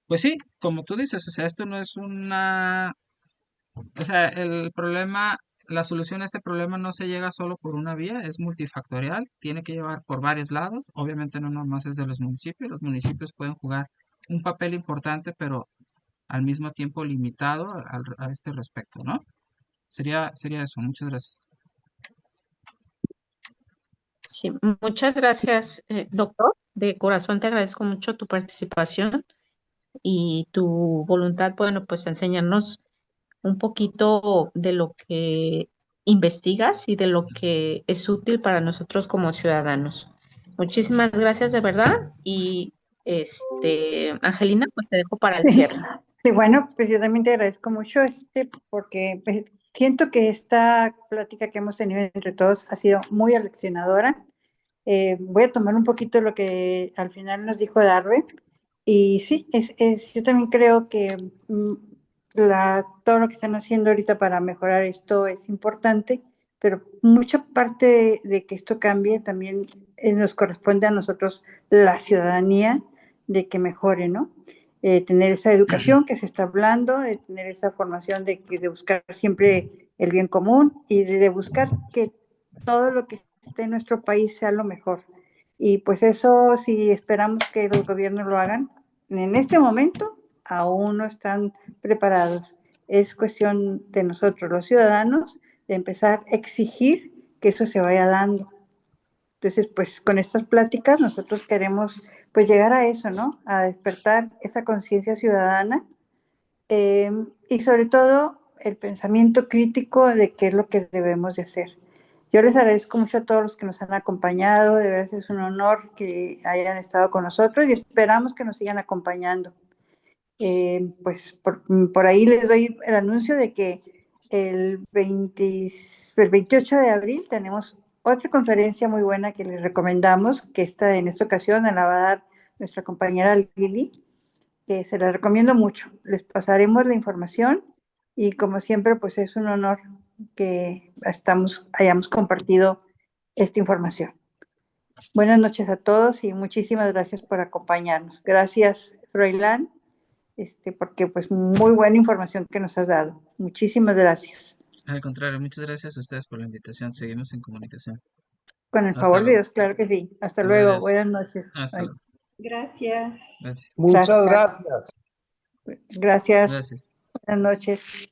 pues sí, como tú dices, o sea, esto no es o sea, el problema, la solución a este problema no se llega solo por una vía, es multifactorial, tiene que llevar por varios lados, obviamente no nomás es de los municipios pueden jugar un papel importante, pero al mismo tiempo limitado a este respecto, ¿no? Sería eso, muchas gracias. Sí, muchas gracias, doctor. De corazón te agradezco mucho tu participación y tu voluntad, bueno, pues enseñarnos un poquito de lo que investigas y de lo que es útil para nosotros como ciudadanos. Muchísimas gracias de verdad y Angelina, pues te dejo para el cierre. Sí, bueno, pues yo también te agradezco mucho, porque pues, siento que esta plática que hemos tenido entre todos ha sido muy aleccionadora. Voy a tomar un poquito lo que al final nos dijo Darbe. Y sí, yo también creo que todo lo que están haciendo ahorita para mejorar esto es importante, pero mucha parte de que esto cambie también nos corresponde a nosotros, la ciudadanía, de que mejore, ¿no? tener esa educación que se está hablando, de tener esa formación de buscar siempre el bien común y de buscar que todo lo que esté en nuestro país sea lo mejor. Y pues eso, si esperamos que los gobiernos lo hagan, en este momento aún no están preparados. Es cuestión de nosotros, los ciudadanos, de empezar a exigir que eso se vaya dando. Entonces, pues con estas pláticas nosotros queremos pues llegar a eso, ¿no? A despertar esa conciencia ciudadana y sobre todo el pensamiento crítico de qué es lo que debemos de hacer. Yo les agradezco mucho a todos los que nos han acompañado, de verdad es un honor que hayan estado con nosotros y esperamos que nos sigan acompañando. Pues por ahí les doy el anuncio de que el 28 de abril tenemos otra conferencia muy buena que les recomendamos, que en esta ocasión la va a dar nuestra compañera Lili, que se la recomiendo mucho. Les pasaremos la información y como siempre, pues es un honor que hayamos compartido esta información. Buenas noches a todos y muchísimas gracias por acompañarnos. Gracias, Froilán, porque pues muy buena información que nos has dado. Muchísimas gracias. Al contrario, muchas gracias a ustedes por la invitación. Seguimos en comunicación. Con el Hasta favor de luego. Dios, claro que sí. Hasta Favor de luego. Dios. Buenas noches. Hasta Bye. luego. Gracias. Gracias. Muchas Gracias. gracias. Gracias. Gracias. Buenas noches.